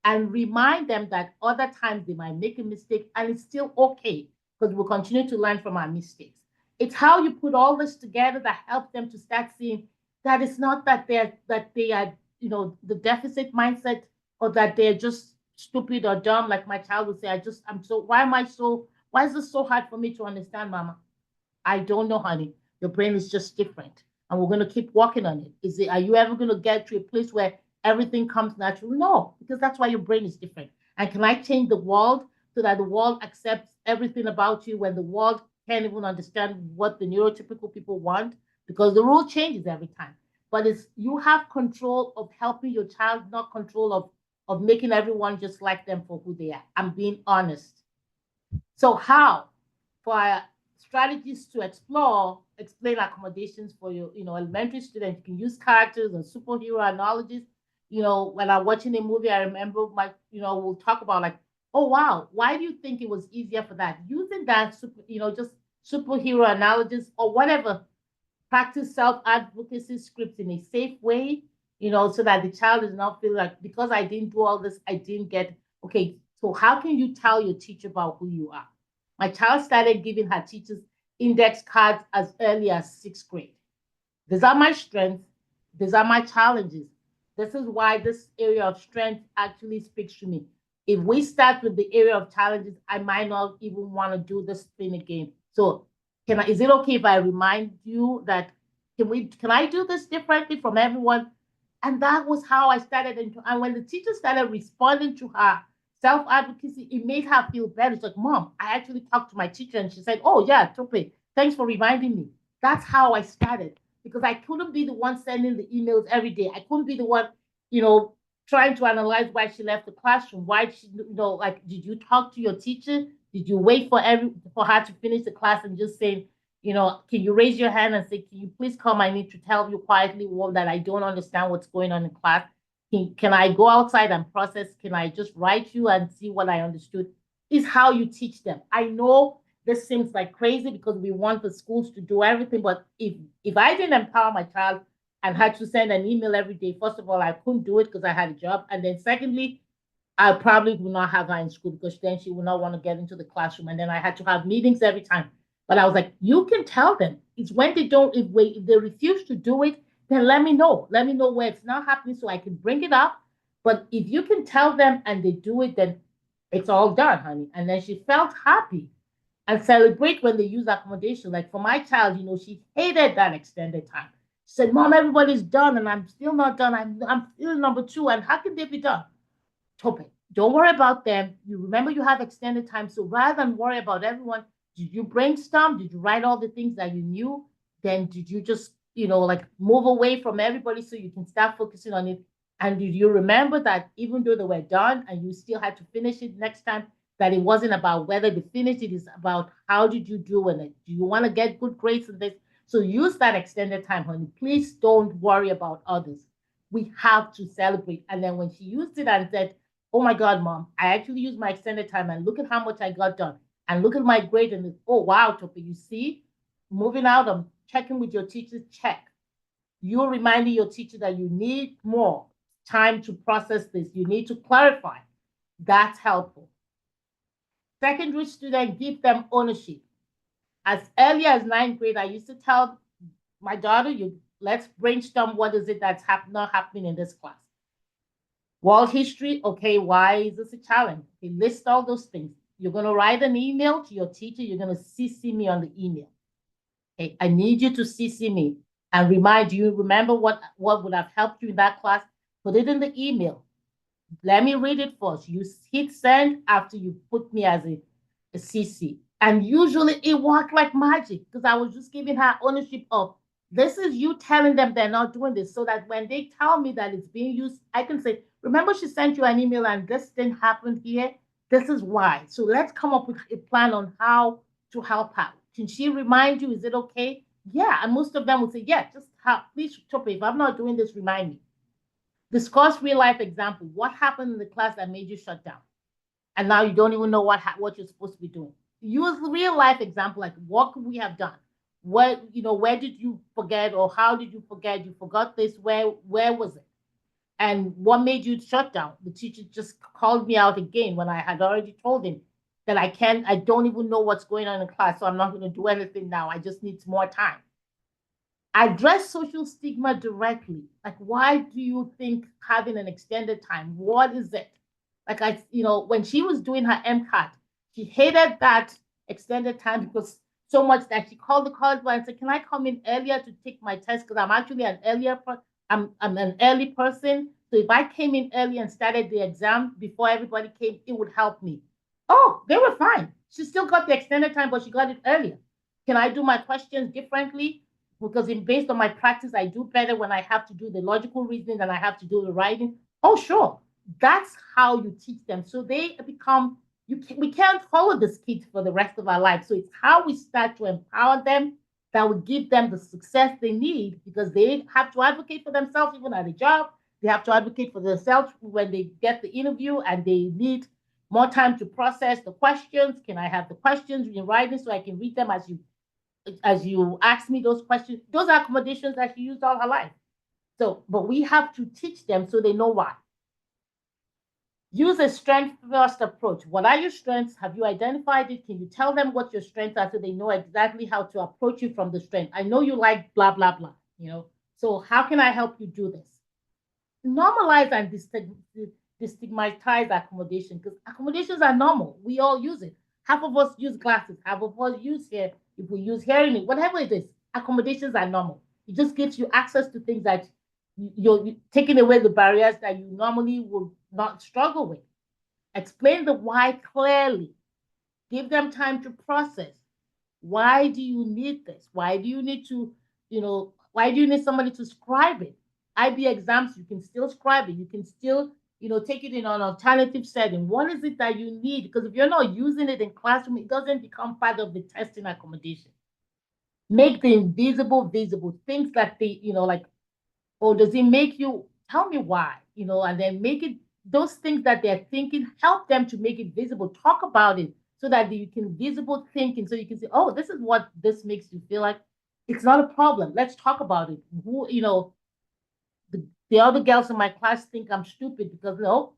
and remind them that other times they might make a mistake and it's still okay because we'll continue to learn from our mistakes. It's how you put all this together that helps them to start seeing that it's not that they are, the deficit mindset, or that they're just stupid or dumb. Like my child would say, why is this so hard for me to understand, mama? I don't know, honey. Your brain is just different. And we're going to keep working on it. Are you ever going to get to a place where everything comes natural? No, because that's why your brain is different. And can I change the world so that the world accepts everything about you when the world can't even understand what the neurotypical people want? Because the rule changes every time. But it's you have control of helping your child, not control of making everyone just like them for who they are. I'm being honest. So how? For strategies to explain accommodations for your, elementary students. You can use characters and superhero analogies. When I'm watching a movie, I remember we'll talk about like, oh wow, why do you think it was easier for that? Using that just superhero analogies or whatever. Practice self-advocacy scripts in a safe way, so that the child does not feel like because I didn't do all this, I didn't get. Okay, so how can you tell your teacher about who you are? My child started giving her teachers index cards as early as sixth grade. These are my strengths. These are my challenges. This is why this area of strength actually speaks to me. If we start with the area of challenges, I might not even want to do this thing again. So is it okay if I remind you that can I do this differently from everyone? And that was how I started. And when the teacher started responding to her self advocacy, it made her feel better. It's like, Mom, I actually talked to my teacher and she said, oh, yeah, Tope, thanks for reminding me. That's how I started because I couldn't be the one sending the emails every day. I couldn't be the one, trying to analyze why she left the classroom. Why she, like, did you talk to your teacher? Did you wait for her to finish the class and just say, can you raise your hand and say, can you please come? I need to tell you quietly that I don't understand what's going on in class. Can I go outside and process? Can I just write you and see what I understood? Is how you teach them. I know this seems like crazy because we want the schools to do everything, but if I didn't empower my child and had to send an email every day, first of all, I couldn't do it because I had a job, and then secondly, I probably would not have her in school because then she would not want to get into the classroom, and then I had to have meetings every time. But I was like, you can tell them. It's when they don't, if they refuse to do it, then let me know. Let me know where it's not happening so I can bring it up. But if you can tell them and they do it, then it's all done, honey. And then she felt happy and celebrate when they use accommodation. Like for my child, she hated that extended time. She said, Mom, everybody's done and I'm still not done. I'm still number two. And how can they be done? Topic. Don't worry about them. You remember you have extended time. So rather than worry about everyone, did you brainstorm? Did you write all the things that you knew? Then did you just, like move away from everybody so you can start focusing on it? And did you remember that even though they were done and you still had to finish it next time, that it wasn't about whether they finished it, it's about how did you do in it? Do you want to get good grades in this? So use that extended time, honey. Please don't worry about others. We have to celebrate. And then when she used it and said, oh my God, Mom, I actually used my extended time and look at how much I got done. And look at my grade and oh wow, Topi, you see, moving out, I'm checking with your teachers, check. You're reminding your teacher that you need more time to process this. You need to clarify. That's helpful. Secondary student, give them ownership. As early as ninth grade, I used to tell my daughter, let's brainstorm what is it that's not happening in this class. World history, okay, why is this a challenge? Okay, list all those things. You're going to write an email to your teacher. You're going to CC me on the email. Okay, I need you to CC me and remind you, remember what would have helped you in that class? Put it in the email. Let me read it first. You hit send after you put me as a CC. And usually it worked like magic because I was just giving her ownership of this is you telling them they're not doing this so that when they tell me that it's being used, I can say, remember she sent you an email and this thing happened here? This is why. So let's come up with a plan on how to help out. Can she remind you? Is it okay? Yeah. And most of them will say, yeah, just please, Chope, if I'm not doing this, remind me. Discuss real life example. What happened in the class that made you shut down? And now you don't even know what you're supposed to be doing. Use real life example, like what could we have done? Where did you forget or how did you forget? You forgot this. Where was it? And what made you shut down? The teacher just called me out again when I had already told him that I don't even know what's going on in class, so I'm not going to do anything now. I just need more time. Address social stigma directly. Like, why do you think having an extended time? What is it? Like when she was doing her MCAT, she hated that extended time because so much that she called the college and said, "Can I come in earlier to take my test? Because I'm actually I'm an early person. So if I came in early and started the exam before everybody came, it would help me." Oh, they were fine. She still got the extended time, but she got it earlier. Can I do my questions differently? Because based on my practice, I do better when I have to do the logical reasoning than I have to do the writing. Oh, sure. That's how you teach them. So they become, we can't follow this kids for the rest of our life. So it's how we start to empower them that will give them the success they need because they have to advocate for themselves even at a job. They have to advocate for themselves when they get the interview and they need more time to process the questions. Can I have the questions in writing so I can read them as you ask me those questions? Those are accommodations that she used all her life. So, but we have to teach them so they know why. Use a strength first approach. What are your strengths? Have you identified it? Can you tell them what your strengths are so they know exactly how to approach you from the strength? I know you like blah, blah, blah, So how can I help you do this? Normalize and destigmatize accommodation because accommodations are normal. We all use it. Half of us use glasses, half of us use hair. If we use hearing aid, whatever it is, accommodations are normal. It just gives you access to things that you're taking away the barriers that you normally would not struggle with. Explain the why clearly. Give them time to process. Why do you need this? Why do you need to, why do you need somebody to scribe it? IB exams, you can still scribe it. You can still, take it in an alternative setting. What is it that you need? Because if you're not using it in classroom, it doesn't become part of the testing accommodation. Make the invisible visible. Things that like, or does it make you tell me why? And then make it those things that they're thinking, help them to make it visible. Talk about it so that you can visible thinking, so you can say, oh, this is what this makes you feel like. It's not a problem. Let's talk about it. The other girls in my class think I'm stupid because no,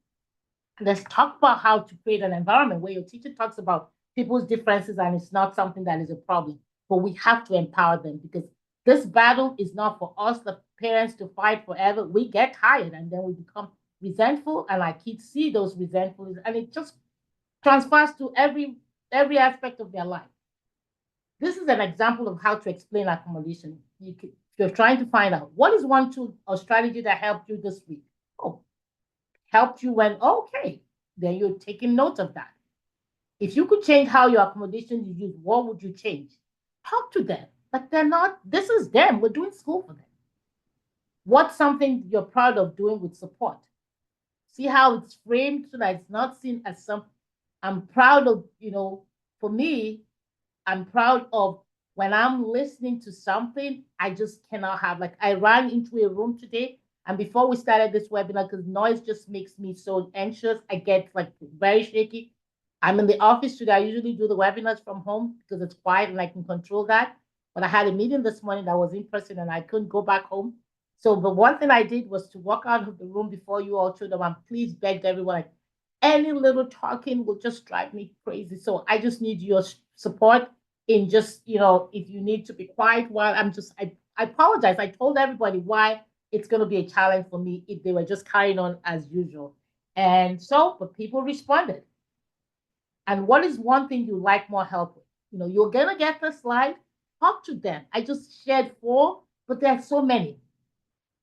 let's talk about how to create an environment where your teacher talks about people's differences and it's not something that is a problem. But we have to empower them because this battle is not for us, the parents, to fight forever. We get tired and then we become resentful, and our kids see those resentfulness, and it just transfers to every aspect of their life. This is an example of how to explain accommodation. If you're trying to find out what is one tool or strategy that helped you this week. Oh, helped you when okay, then you're taking note of that. If you could change how your accommodation is used, what would you change? Talk to them. Like they're not, this is them. We're doing school for them. What's something you're proud of doing with support? See how it's framed so that it's not seen as some, I'm proud of, for me, I'm proud of when I'm listening to something, I just cannot have, like, I ran into a room today. And before we started this webinar, because noise just makes me so anxious, I get like very shaky. I'm in the office today. I usually do the webinars from home because it's quiet and I can control that. But I had a meeting this morning that was in person and I couldn't go back home. So the one thing I did was to walk out of the room before you all showed up and please begged everyone, like, any little talking will just drive me crazy. So I just need your support in just, if you need to be quiet while I apologize. I told everybody why it's going to be a challenge for me if they were just carrying on as usual. And so, but people responded. And what is one thing you like more help with? You're going to get the slide, talk to them. I just shared 4, but there are so many.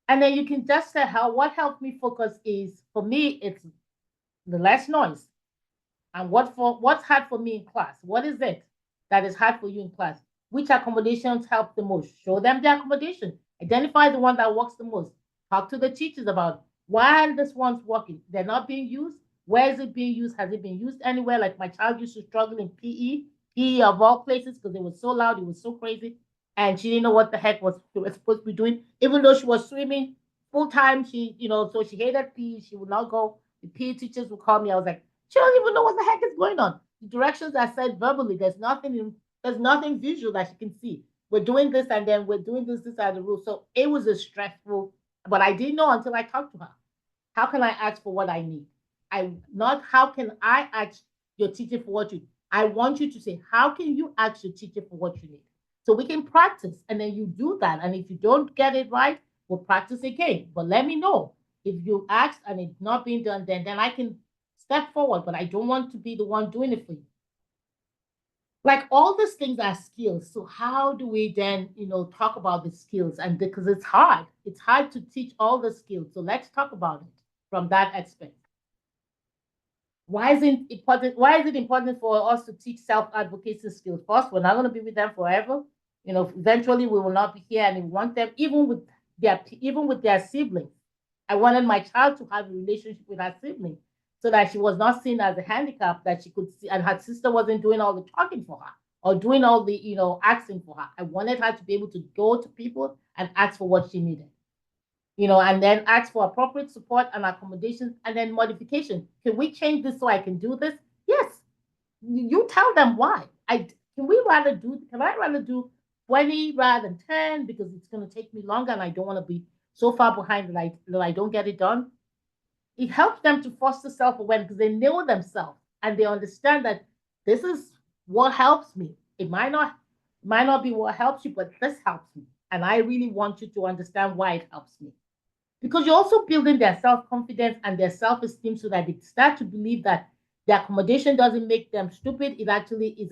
And then you can just say what helped me focus is, for me, it's the less noise. And what's hard for me in class? What is it that is hard for you in class? Which accommodations help the most? Show them the accommodation. Identify the one that works the most. Talk to the teachers about why this one's working. They're not being used. Where is it being used? Has it been used anywhere? Like my child used to struggle in PE of all places because it was so loud, it was so crazy, and she didn't know what the heck she was supposed to be doing. Even though she was swimming full time, so she hated PE. She would not go. The PE teachers would call me. I was like, she doesn't even know what the heck is going on. The directions are said verbally. There's nothing visual that she can see. We're doing this and then we're doing this are the rules. So it was a stressful, but I didn't know until I talked to her. How can I ask for what I need? I not how can I ask your teacher for what you I want you to say, how can you ask your teacher for what you need? So we can practice and then you do that. And if you don't get it right, we'll practice again. But let me know. If you ask and it's not being done, then I can step forward, but I don't want to be the one doing it for you. Like all these things are skills. So how do we then, talk about the skills? And because it's hard to teach all the skills. So let's talk about it from that aspect. Why is it important for us to teach self-advocacy skills? First, we're not going to be with them forever. Eventually we will not be here, and we want them even with their siblings. I wanted my child to have a relationship with her sibling so that she was not seen as a handicap, that she could see, and her sister wasn't doing all the talking for her or doing all the, asking for her. I wanted her to be able to go to people and ask for what she needed, and then ask for appropriate support and accommodations and then modification. Can we change this so I can do this? Yes. You tell them why. Can I rather do 20 rather than 10 because it's going to take me longer and I don't want to be so far behind that I don't get it done? It helps them to foster self-awareness because they know themselves and they understand that this is what helps me. It might not be what helps you, but this helps me. And I really want you to understand why it helps me. Because you're also building their self-confidence and their self-esteem so that they start to believe that the accommodation doesn't make them stupid. It actually is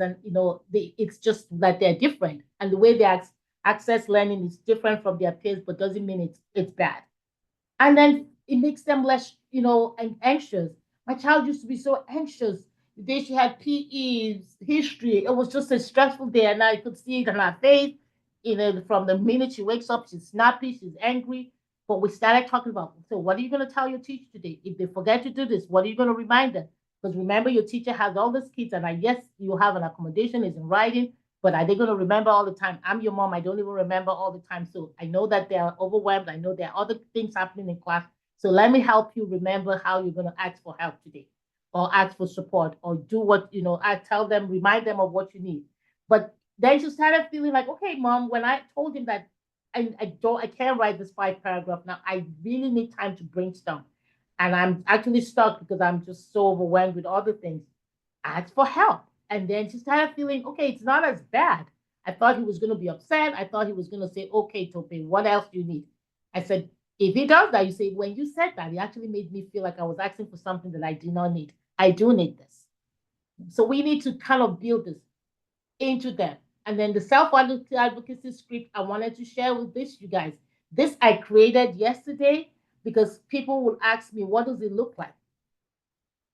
it's just that they're different. And the way they access learning is different from their peers, but doesn't mean it's bad. And then it makes them less, anxious. My child used to be so anxious. The day she had PE, history, it was just a stressful day, and I could see it in her face. From the minute she wakes up, she's snappy, she's angry. But we started talking about, so what are you going to tell your teacher today? If they forget to do this, what are you going to remind them? Because remember, your teacher has all these kids, and yes, you have an accommodation, is in writing, but are they going to remember all the time? I'm your mom. I don't even remember all the time. So I know that they are overwhelmed. I know there are other things happening in class. So let me help you remember how you're going to ask for help today or ask for support or do what, I tell them, remind them of what you need. But then she started feeling like, okay, mom, when I told him that I can't write this 5 paragraph now, I really need time to brainstorm. And I'm actually stuck because I'm just so overwhelmed with other things. Ask for help. And then she started feeling, okay, it's not as bad. I thought he was going to be upset. I thought he was going to say, okay, Tope, what else do you need? I said, if he does that, you say, when you said that, it actually made me feel like I was asking for something that I do not need. I do need this. So we need to kind of build this into them. And then the self-advocacy script I wanted to share with you guys. This I created yesterday because people will ask me, what does it look like?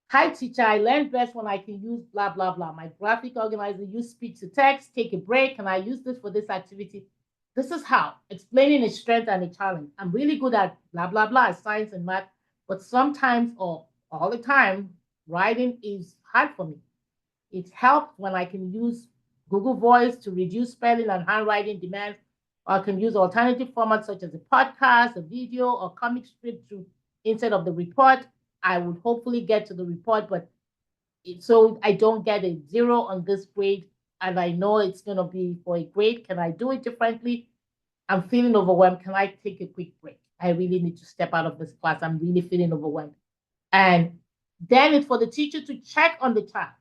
Hi, teacher, I learn best when I can use blah, blah, blah. My graphic organizer use speech to text, take a break. Can I use this for this activity? This is how. Explaining a strength and a challenge. I'm really good at blah, blah, blah, science and math, but sometimes or all the time, writing is hard for me. It helps when I can use Google Voice to reduce spelling and handwriting demands, or I can use alternative formats such as a podcast, a video, or comic strip instead of the report. I would hopefully get to the report, but so I don't get a 0 on this grade, and I know it's going to be for a grade. Can I do it differently? I'm feeling overwhelmed. Can I take a quick break? I really need to step out of this class. I'm really feeling overwhelmed. And then it's for the teacher to check on the child.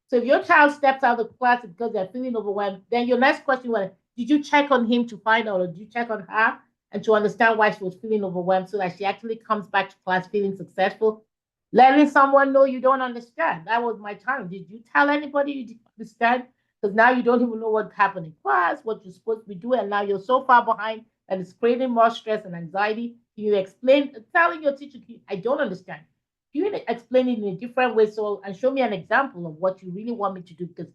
So if your child steps out of the class because they're feeling overwhelmed, then your next question was, did you check on him to find out, or did you check on her and to understand why she was feeling overwhelmed so that she actually comes back to class feeling successful? Letting someone know you don't understand. That was my challenge. Did you tell anybody you didn't understand? Because now you don't even know what happened in class, what you're supposed to be doing, and now you're so far behind that it's creating more stress and anxiety. Can you explain, telling your teacher, I don't understand. you explain it in a different way so and show me an example of what you really want me to do because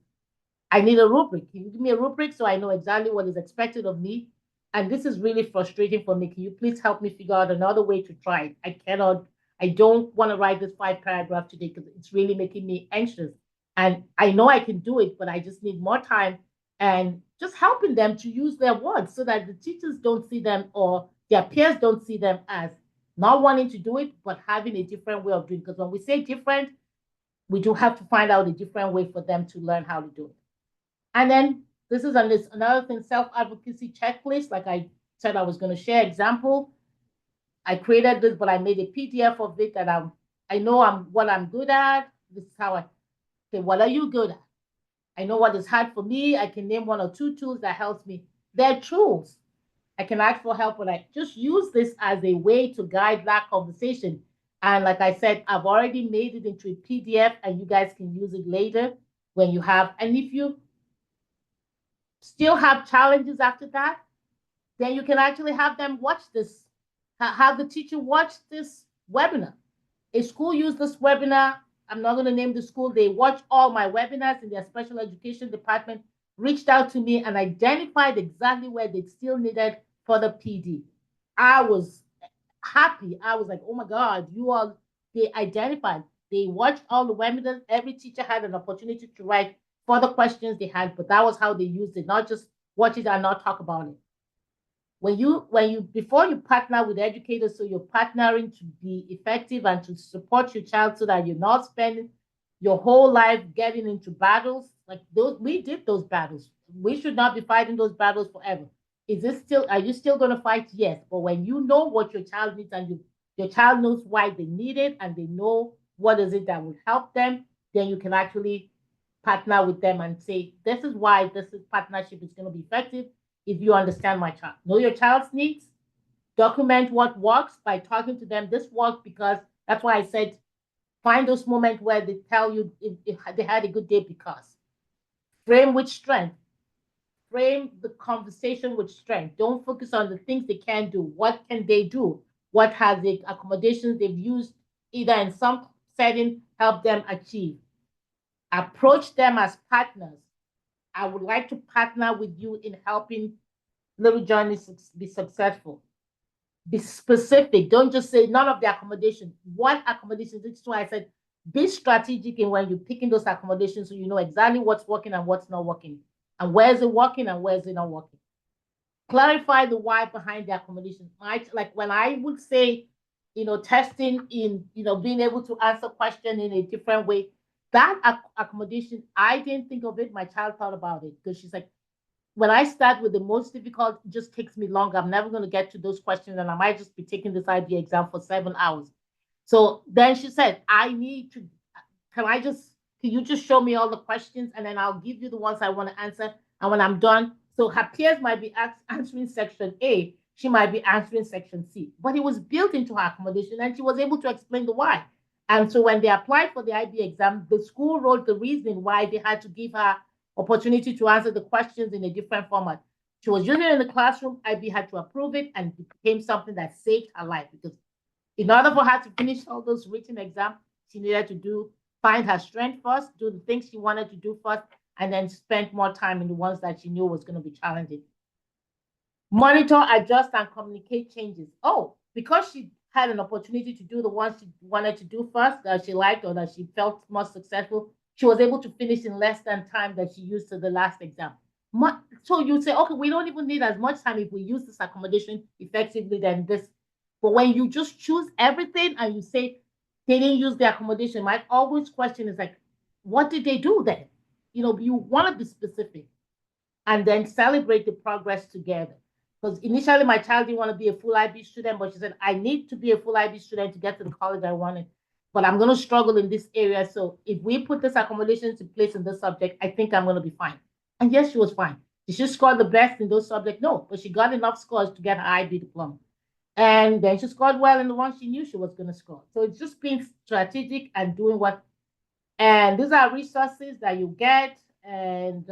I need a rubric. Can you give me a rubric so I know exactly what is expected of me? And this is really frustrating for me. Can you please help me figure out another way to try it? I don't want to write this 5 paragraph today because it's really making me anxious. And I know I can do it, but I just need more time and just helping them to use their words so that the teachers don't see them or their peers don't see them as not wanting to do it, but having a different way of doing it. Because when we say different, we do have to find out a different way for them to learn how to do it. And then this is another thing, self-advocacy checklist. Like I said, I was going to share example. I created this, but I made a PDF of it that I know what I'm good at. This is how I say, what are you good at? I know what is hard for me. I can name 1 or 2 tools that helps me. They're tools. I can ask for help, but I just use this as a way to guide that conversation. And like I said, I've already made it into a PDF and you guys can use it later when you have. And if you still have challenges after that, then you can actually have them watch this, have the teacher watch this webinar. A school used this webinar. I'm not going to name the school. They watched all my webinars in their special education department, reached out to me and identified exactly where they still needed for the PD. I was happy. I was like, oh my God, they identified. They watched all the webinars. Every teacher had an opportunity to write for the questions they had, but that was how they used it, not just watch it and not talk about it. Before you partner with educators, so you're partnering to be effective and to support your child so that you're not spending your whole life getting into battles like those. We did those battles. We should not be fighting those battles forever. Are you still going to fight? Yes. But when you know what your child needs and your child knows why they need it and they know what is it that will help them, then you can actually partner with them and say, this is why this is partnership is going to be effective if you understand my child. Know your child's needs, document what works by talking to them. This worked because that's why I said find those moments where they tell you if they had a good day because. Frame with strength. Frame the conversation with strength. Don't focus on the things they can do. What can they do? What has the accommodations they've used either in some setting help them achieve? Approach them as partners. I would like to partner with you in helping Little Johnny be successful. Be specific. Don't just say none of the accommodation. What accommodations? This is why I said be strategic in when you're picking those accommodations so you know exactly what's working and what's not working. And where is it working and where is it not working. Clarify the why behind the accommodation. Like when I would say, testing in, being able to answer question in a different way, that accommodation, I didn't think of it. My child thought about it because she's like, when I start with the most difficult, it just takes me longer. I'm never going to get to those questions, and I might just be taking this IB exam for 7 hours. So then she said, can you just show me all the questions and then I'll give you the ones I want to answer. And when I'm done, so her peers might be answering section A, she might be answering section C, but it was built into her accommodation and she was able to explain the why. And so when they applied for the IB exam, the school wrote the reason why they had to give her opportunity to answer the questions in a different format. She was using it in the classroom. IB had to approve it, and it became something that saved her life because in order for her to finish all those written exams, she needed to find her strength first, do the things she wanted to do first, and then spend more time in the ones that she knew was going to be challenging. Monitor, adjust, and communicate changes. Oh, because she had an opportunity to do the ones she wanted to do first that she liked or that she felt most successful, she was able to finish in less than time that she used to the last exam. So you say, okay, we don't even need as much time if we use this accommodation effectively than this. But when you just choose everything and you say they didn't use the accommodation, my always question is like, what did they do then? You want to be specific and then celebrate the progress together. Because initially my child didn't want to be a full IB student, but she said, I need to be a full IB student to get to the college I wanted. But I'm going to struggle in this area. So if we put this accommodations in place in this subject, I think I'm going to be fine. And yes, she was fine. Did she score the best in those subjects? No, but she got enough scores to get her IB diploma. And then she scored well in the one she knew she was going to score. So it's just being strategic and doing what. And these are resources that you get. And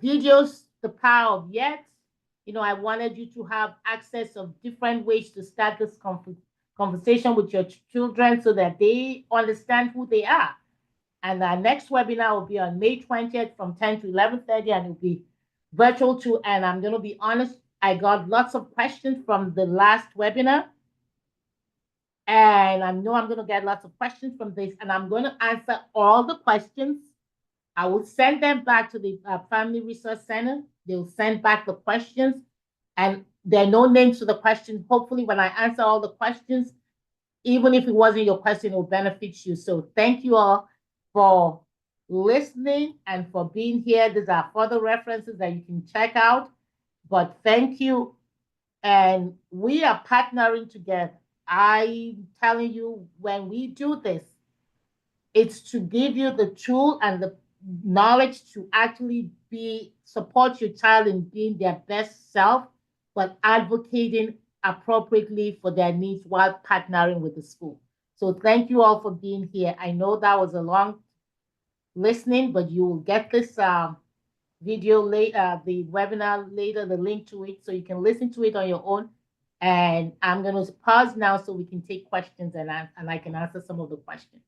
videos, the power of yet. I wanted you to have access of different ways to start this conversation with your children so that they understand who they are. And our next webinar will be on May 20th from 10 to 11:30, and it'll be virtual too. And I'm going to be honest, I got lots of questions from the last webinar. And I know I'm going to get lots of questions from this, and I'm going to answer all the questions. I will send them back to the Family Resource Center. They'll send back the questions, and there are no names to the questions. Hopefully, when I answer all the questions, even if it wasn't your question, it will benefit you. So thank you all for listening and for being here. These are further references that you can check out. But thank you. And we are partnering together. I'm telling you, when we do this, it's to give you the tool and the knowledge to actually support your child in being their best self, but advocating appropriately for their needs while partnering with the school. So thank you all for being here. I know that was a long listening, but you will get this video later, the webinar later, the link to it, so you can listen to it on your own. And I'm going to pause now so we can take questions and I can answer some of the questions.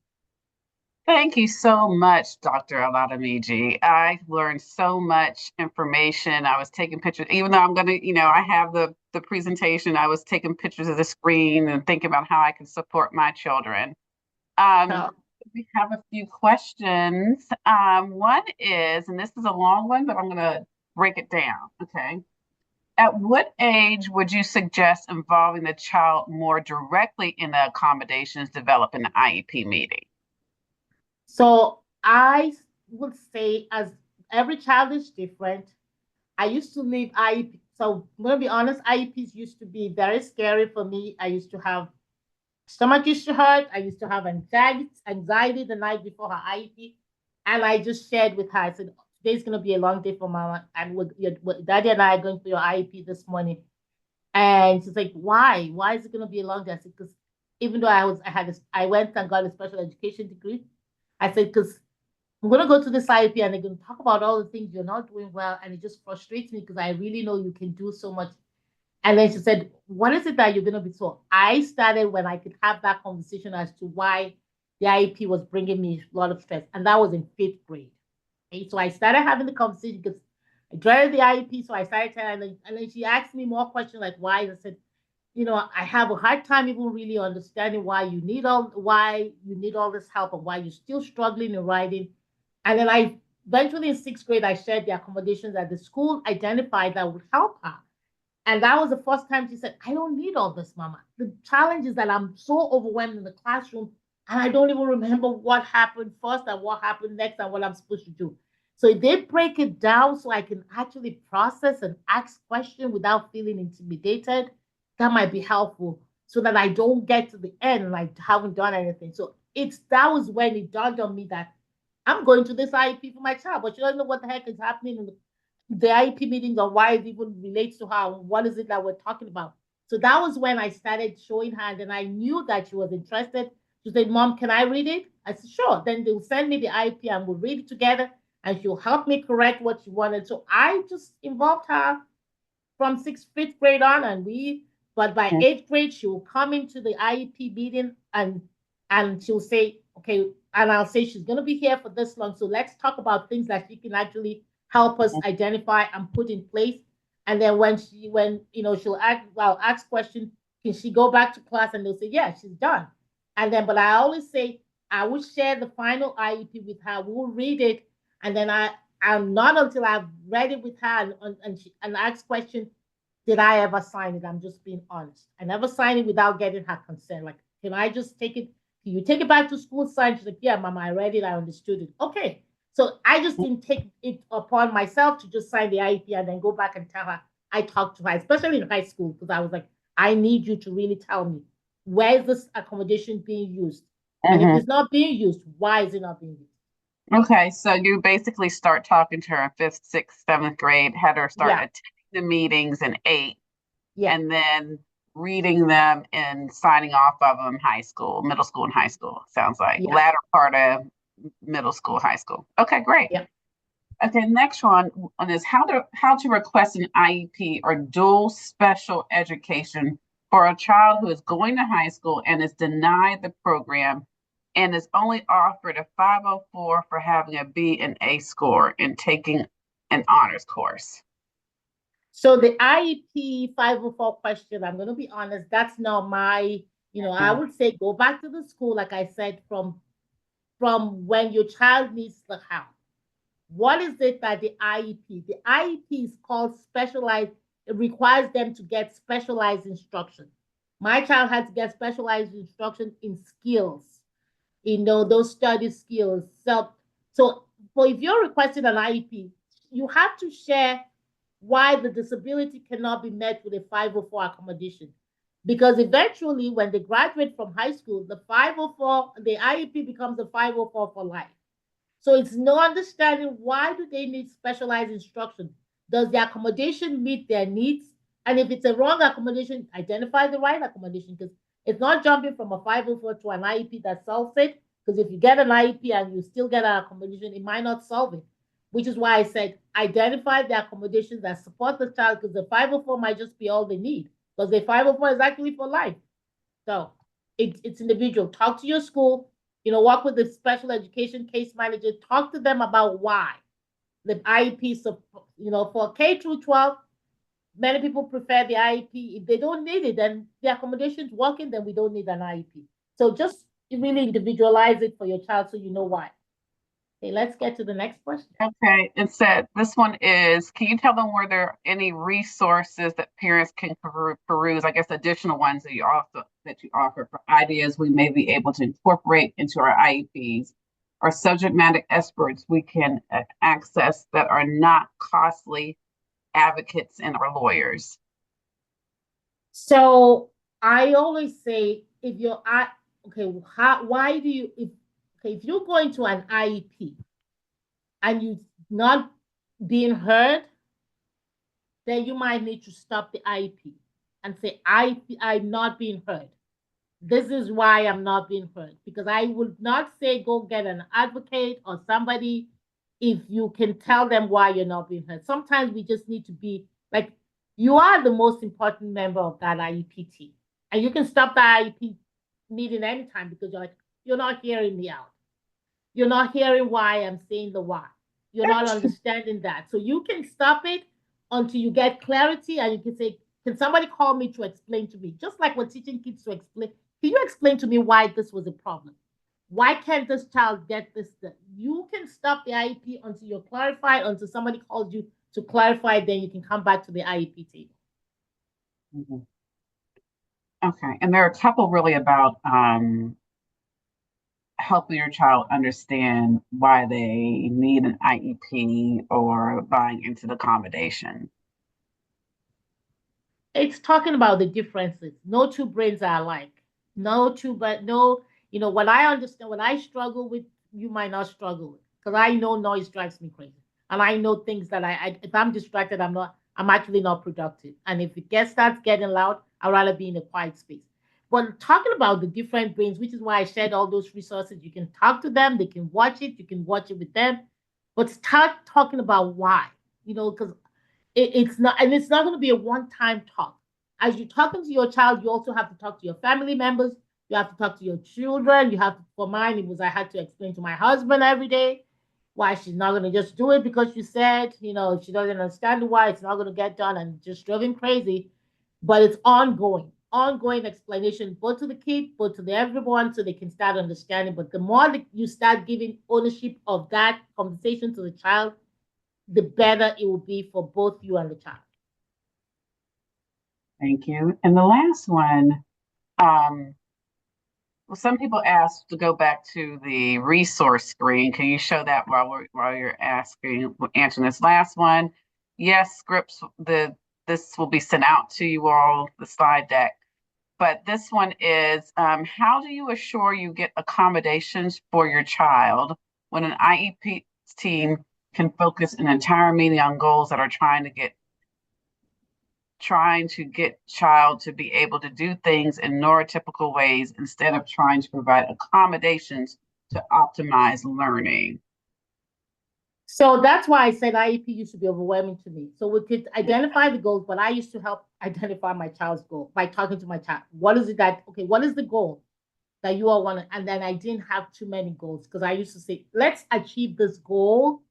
Thank you so much, Dr. Aladamiji. I learned so much information. I was taking pictures, even though I'm going to, I have the presentation, I was taking pictures of the screen and thinking about how I can support my children. We have a few questions. One is, and this is a long one, but I'm going to break it down, okay? At what age would you suggest involving the child more directly in the accommodations developed in the IEP meeting? So I would say, as every child is different, I used to leave IEP. So I'm going to be honest, IEPs used to be very scary for me. I used to have stomach used to hurt. I used to have anxiety the night before her IEP. And I just shared with her, I said, today's going to be a long day for Mama. And with Daddy and I are going for your IEP this morning. And she's like, why? Why is it going to be a long day? I said, because even though I went and got a special education degree, I said, because I'm going to go to this IEP and they're going to talk about all the things you're not doing well. And it just frustrates me because I really know you can do so much. And then she said, what is it that you're going to be? So I started when I could have that conversation as to why the IEP was bringing me a lot of stress. And that was in 5th grade. Okay? So I started having the conversation because I dreaded the IEP. So I started telling her, and then she asked me more questions like why. I said, I have a hard time even really understanding why you need all this help and why you're still struggling in writing. And then I eventually in 6th grade, I shared the accommodations that the school identified that would help her. And that was the first time she said, I don't need all this, Mama. The challenge is that I'm so overwhelmed in the classroom and I don't even remember what happened first and what happened next and what I'm supposed to do. So if they break it down so I can actually process and ask questions without feeling intimidated, that might be helpful so that I don't get to the end and I haven't done anything. So that was when it dawned on me that I'm going to this IEP for my child, but she doesn't know what the heck is happening in the IEP meetings or why it even relates to her. What is it that we're talking about? So that was when I started showing her, and I knew that she was interested. She said, Mom, can I read it? I said, sure. Then they'll send me the IEP and we'll read it together and she'll help me correct what she wanted. So I just involved her from 5th grade on, but by 8th grade, she will come into the IEP meeting and she'll say, okay, and I'll say she's going to be here for this long. So let's talk about things that she can actually help us identify and put in place. And then when I'll ask questions, can she go back to class? And they'll say, yeah, she's done. And then, but I always say, I will share the final IEP with her. We'll read it. And then I'm not until I've read it with her and ask questions, did I ever sign it? I'm just being honest. I never signed it without getting her consent. Like, can I just take it? Can you take it back to school? Sign? She's like, yeah, Mama, I read it. I understood it. Okay. So I just didn't take it upon myself to just sign the IEP and then go back and tell her I talked to her, especially in high school, because I was like, I need you to really tell me, where is this accommodation being used? And if it's not being used, why is it not being used? Okay, so you basically start talking to her in 5th, 6th, 7th grade, had her start attending the meetings in 8th, and then reading them and signing off of them middle school and high school, sounds like. Latter part of middle school, high school. Okay, great. Okay, next one is how to request an IEP or dual special education for a child who is going to high school and is denied the program and is only offered a 504 for having a B and A score and taking an honors course? So the IEP 504 question, I'm going to be honest, that's not my, I would say go back to the school, like I said, from when your child needs the help. What is it that the IEP? The IEP is called specialized, it requires them to get specialized instruction. My child had to get specialized instruction in skills, those study skills. So for if you're requesting an IEP, you have to share why the disability cannot be met with a 504 accommodation. Because eventually, when they graduate from high school, the 504, the IEP becomes a 504 for life. So it's no understanding why do they need specialized instruction? Does the accommodation meet their needs? And if it's a wrong accommodation, identify the right accommodation, because it's not jumping from a 504 to an IEP that solves it. Because if you get an IEP and you still get an accommodation, it might not solve it. Which is why I said identify the accommodations that support the child, because the 504 might just be all they need. Because the 504 is actually for life. So it's individual. Talk to your school, work with the special education case manager, talk to them about why the IEP, for K through 12, many people prefer the IEP. If they don't need it, then the accommodation's working, then we don't need an IEP. So just really individualize it for your child so you know why. Okay, let's get to the next question. Okay, instead, this one is, can you tell them were there any resources that parents can peruse, I guess additional ones that you offer for ideas we may be able to incorporate into our IEPs, or subject matter experts we can access that are not costly advocates and our lawyers? So I always say, if you're why do you if you're going to an IEP and you're not being heard, then you might need to stop the IEP and say, I'm not being heard. This is why I'm not being heard. Because I would not say go get an advocate or somebody if you can tell them why you're not being heard. Sometimes we just need to be like, you are the most important member of that IEP team. And you can stop the IEP meeting anytime because you're not hearing me out. You're not hearing why I'm saying the why. You're not understanding that. So you can stop it until you get clarity and you can say, can somebody call me to explain to me? Just like we're teaching kids to explain. Can you explain to me why this was a problem? Why can't this child get this done? You can stop the IEP until you're clarified, until somebody calls you to clarify, then you can come back to the IEP table. Mm-hmm. Okay, and there are a couple really about helping your child understand why they need an IEP or buying into the accommodation. It's talking about the differences. No two brains are alike. No two, but no, what I understand, what I struggle with, you might not struggle with. Because I know noise drives me crazy. And I know things that if I'm distracted, I'm actually not productive. And if it starts getting loud, I'd rather be in a quiet space. But talking about the different brains, which is why I shared all those resources, you can talk to them, they can watch it, you can watch it with them, but start talking about why, because it's not going to be a one-time talk. As you're talking to your child, you also have to talk to your family members. You have to talk to your children. For mine, I had to explain to my husband every day why she's not going to just do it because she said, she doesn't understand why it's not going to get done and just drove him crazy. But it's ongoing explanation, both to the kid, both to everyone, so they can start understanding. But the more that you start giving ownership of that conversation to the child, the better it will be for both you and the child. Thank you. And the last one, well, some people ask to go back to the resource screen. Can you show that while you're answering this last one? Yes, scripts, this will be sent out to you all, the slide deck. But this one is, how do you assure you get accommodations for your child when an IEP team can focus an entire meeting on goals that are trying to get child to be able to do things in neurotypical ways instead of trying to provide accommodations to optimize learning? So that's why I said IEP used to be overwhelming to me. So we could identify the goals, but I used to help identify my child's goal by talking to my child. What is it that, okay, what is the goal that you all want to, and then I didn't have too many goals because I used to say, let's achieve this goal.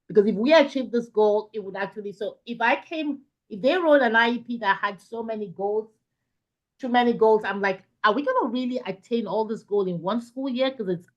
Because if we achieve this goal, it would actually, so if they wrote an IEP that had so many goals, too many goals, I'm like, are we going to really attain all this goal in one school year? Because it's